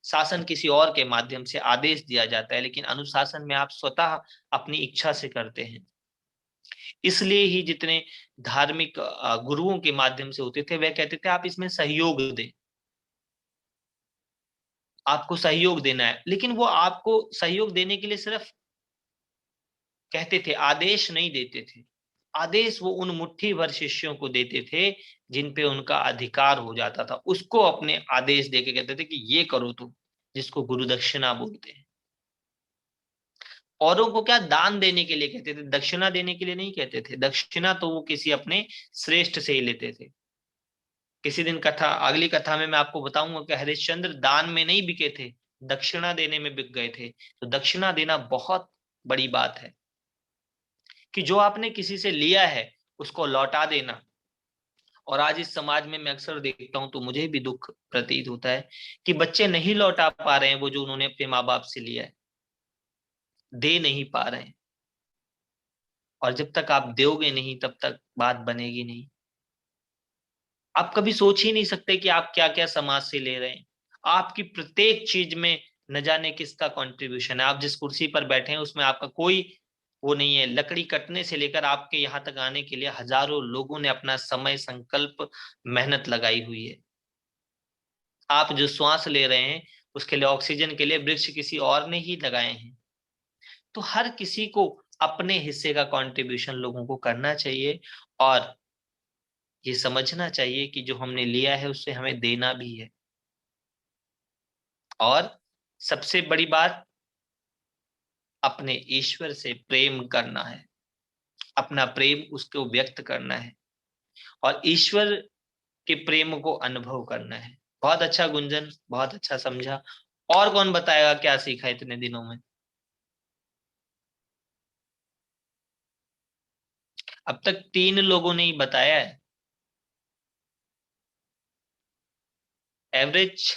शासन किसी और के माध्यम से आदेश दिया जाता है, लेकिन अनुशासन में आप स्वतः अपनी इच्छा से करते हैं। इसलिए ही जितने धार्मिक गुरुओं के माध्यम से होते थे, वह कहते थे आप इसमें सहयोग दें, आपको सहयोग देना है। लेकिन वो आपको सहयोग देने के लिए सिर्फ कहते थे, आदेश नहीं देते थे। आदेश वो उन मुट्ठी भर शिष्यों को देते थे जिन पे उनका अधिकार हो जाता था, उसको अपने आदेश देके कहते थे कि ये करो तुम, जिसको गुरु दक्षिणा बोलते हैं। औरों को क्या दान देने के लिए कहते थे, दक्षिणा देने के लिए नहीं कहते थे। दक्षिणा तो वो किसी अपने श्रेष्ठ से ही लेते थे। किसी दिन कथा, अगली कथा में मैं आपको बताऊंगा कि हरिश्चंद्र दान में नहीं बिके थे, दक्षिणा देने में बिक गए थे। तो दक्षिणा देना बहुत बड़ी बात है कि जो आपने किसी से लिया है उसको लौटा देना। और आज इस समाज में मैं अक्सर देखता हूं तो मुझे भी दुख प्रतीत होता है कि बच्चे नहीं लौटा पा रहे हैं वो जो उन्होंने अपने माँ बाप से लिया है, दे नहीं पा रहे हैं। और जब तक आप दोगे नहीं तब तक बात बनेगी नहीं। आप कभी सोच ही नहीं सकते कि आप क्या क्या समाज से ले रहे हैं। आपकी प्रत्येक चीज में न जाने किसका कंट्रीब्यूशन है। आप जिस कुर्सी पर बैठे हैं उसमें आपका कोई वो नहीं है। लकड़ी कटने से लेकर आपके यहाँ तक आने के लिए हजारों लोगों ने अपना समय, संकल्प, मेहनत लगाई हुई है। आप जो श्वास ले रहे हैं उसके लिए, ऑक्सीजन के लिए वृक्ष किसी और ने ही लगाए हैं। तो हर किसी को अपने हिस्से का कंट्रीब्यूशन लोगों को करना चाहिए और ये समझना चाहिए कि जो हमने लिया है उससे हमें देना भी है। और सबसे बड़ी बात, अपने ईश्वर से प्रेम करना है, अपना प्रेम उसको व्यक्त करना है और ईश्वर के प्रेम को अनुभव करना है। बहुत अच्छा गुंजन, बहुत अच्छा समझा। और कौन बताएगा क्या सीखा इतने दिनों में? अब तक 3 लोगों ने ही बताया है। एवरेज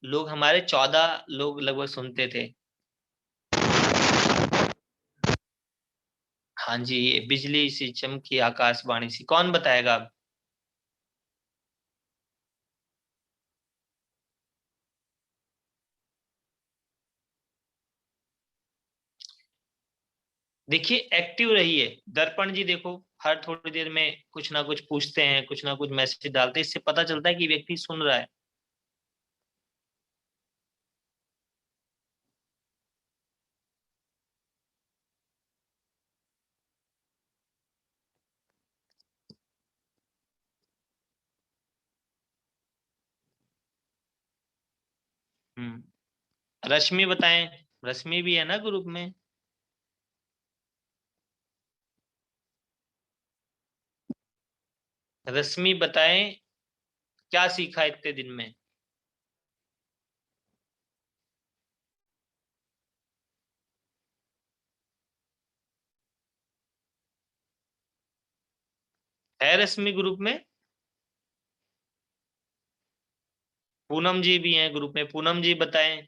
लोग हमारे 14 लोग लगभग सुनते थे। हाँ जी, ये बिजली सी चमकी आकाशवाणी सी, कौन बताएगा अब? देखिए, एक्टिव रहिए। दर्पण जी देखो, हर थोड़ी देर में कुछ ना कुछ पूछते हैं, कुछ ना कुछ मैसेज डालते हैं। इससे पता चलता है कि व्यक्ति सुन रहा है। रश्मि बताएं, रश्मि भी है ना ग्रुप में? रश्मि बताएं, क्या सीखा इतने दिन में? है रश्मि ग्रुप में? पूनम जी भी हैं ग्रुप में। पूनम जी बताएं।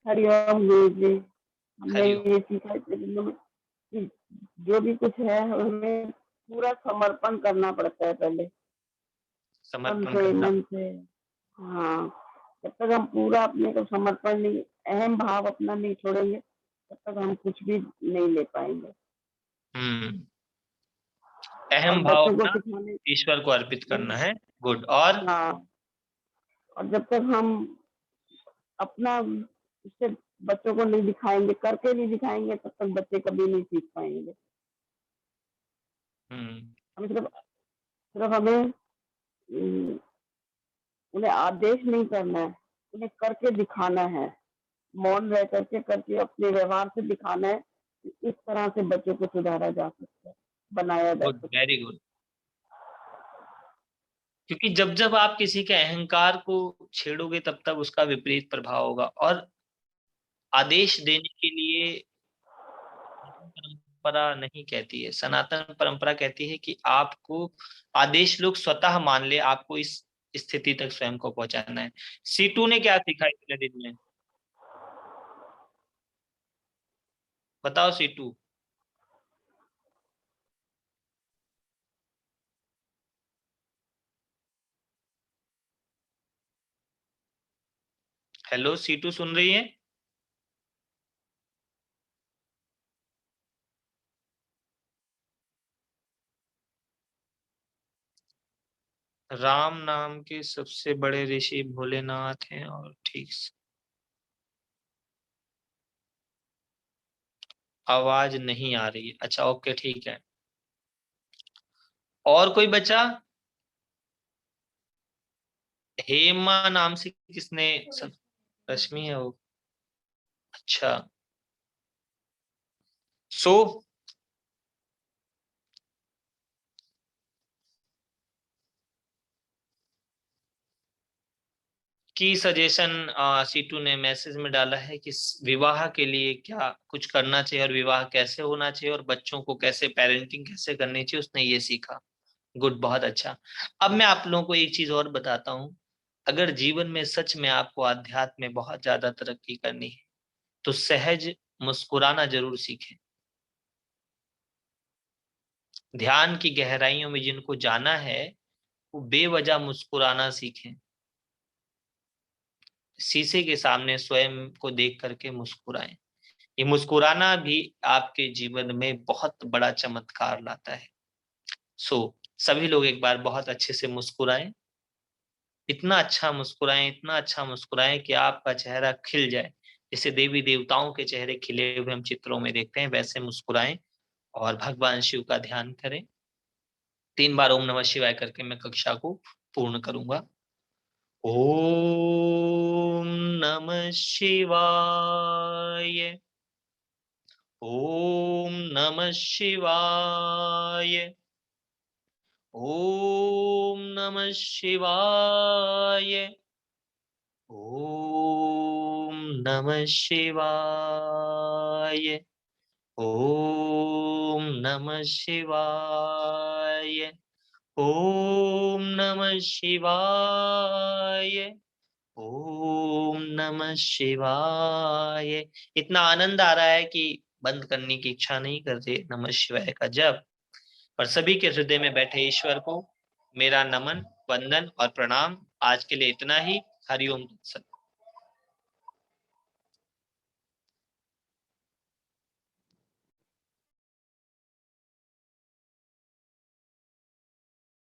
हरिओम गुरु जी। हमने हरिओम। ये सीखा इतने दिनों में कि जो भी कुछ है हमें पूरा समर्पण करना पड़ता है पहले, तन समर्पण से, करना। मन से। हाँ, जब तक हम पूरा अपने को समर्पण नहीं, अहम भाव अपना नहीं छोड़ेंगे, तब तक हम कुछ भी नहीं ले पाएंगे। हम्म। और अहम भाव बच्चों को अपना सिखाने, ईश्वर को अर्पित करना है। गुड। और हाँ, और जब तक हम अपना उससे बच्चों को नहीं दिखाएंगे, करके नहीं दिखाएंगे, तब तक बच्चे कभी नहीं सीख पाएंगे। हम्म हमें सिर्फ सिर्फ हमें उन्हें आदेश नहीं करना है, उन्हें करके दिखाना है। मौन रह करके करके अपने व्यवहार से दिखाना है कि इस तरह से बच्चों को सुधारा जा सकता है, बनाया जा गुड, सकता वेरी गुड। क्योंकि जब जब आप किसी के अहंकार को छेड़ोगे तब तक उसका विपरीत प्रभाव होगा। और आदेश देने के लिए परंपरा नहीं कहती है, सनातन परंपरा कहती है कि आपको आदेश लोग स्वतः मान ले, आपको इस स्थिति तक स्वयं को पहुंचाना है। सीटू ने क्या सीखा इतने दिन में? बताओ सीटू। हेलो सीटू, सुन रही है? राम नाम के सबसे बड़े ऋषि भोलेनाथ हैं, और ठीक से आवाज नहीं आ रही है। अच्छा ओके ठीक है। और कोई बचा? हेमा नाम से किसने सब? रश्मि है वो। अच्छा सो की सजेशन सीटू ने मैसेज में डाला है कि विवाह के लिए क्या कुछ करना चाहिए और विवाह कैसे होना चाहिए और बच्चों को कैसे पेरेंटिंग कैसे करनी चाहिए, उसने ये सीखा। गुड, बहुत अच्छा। अब मैं आप लोगों को एक चीज और बताता हूँ। अगर जीवन में सच में आपको आध्यात्म में बहुत ज्यादा तरक्की करनी है तो सहज मुस्कुराना जरूर सीखें। ध्यान की गहराइयों में जिनको जाना है वो बेवजह मुस्कुराना सीखें। शीशे के सामने स्वयं को देख करके मुस्कुराएं। ये मुस्कुराना भी आपके जीवन में बहुत बड़ा चमत्कार लाता है। सभी लोग एक बार बहुत अच्छे से मुस्कुराएं। इतना अच्छा मुस्कुराएं, इतना अच्छा मुस्कुराएं कि आपका चेहरा खिल जाए। जैसे देवी देवताओं के चेहरे खिले हुए हम चित्रों में देखते हैं, वैसे मुस्कुराएं और भगवान शिव का ध्यान करें। 3 बार ओम नमः शिवाय करके मैं कक्षा को पूर्ण करूंगा। ओम नमः शिवाय। ओम नमः शिवाय। ओम नमः शिवाय। ओम नमः शिवाय। ओम नमः शिवाय। ओम नमः शिवाय। ओम नमः शिवाय। इतना आनंद आ रहा है कि बंद करने की इच्छा नहीं करते नमः शिवाय का जप। पर सभी के हृदय में बैठे ईश्वर को मेरा नमन, वंदन और प्रणाम। आज के लिए इतना ही। हरिओम तत्सत।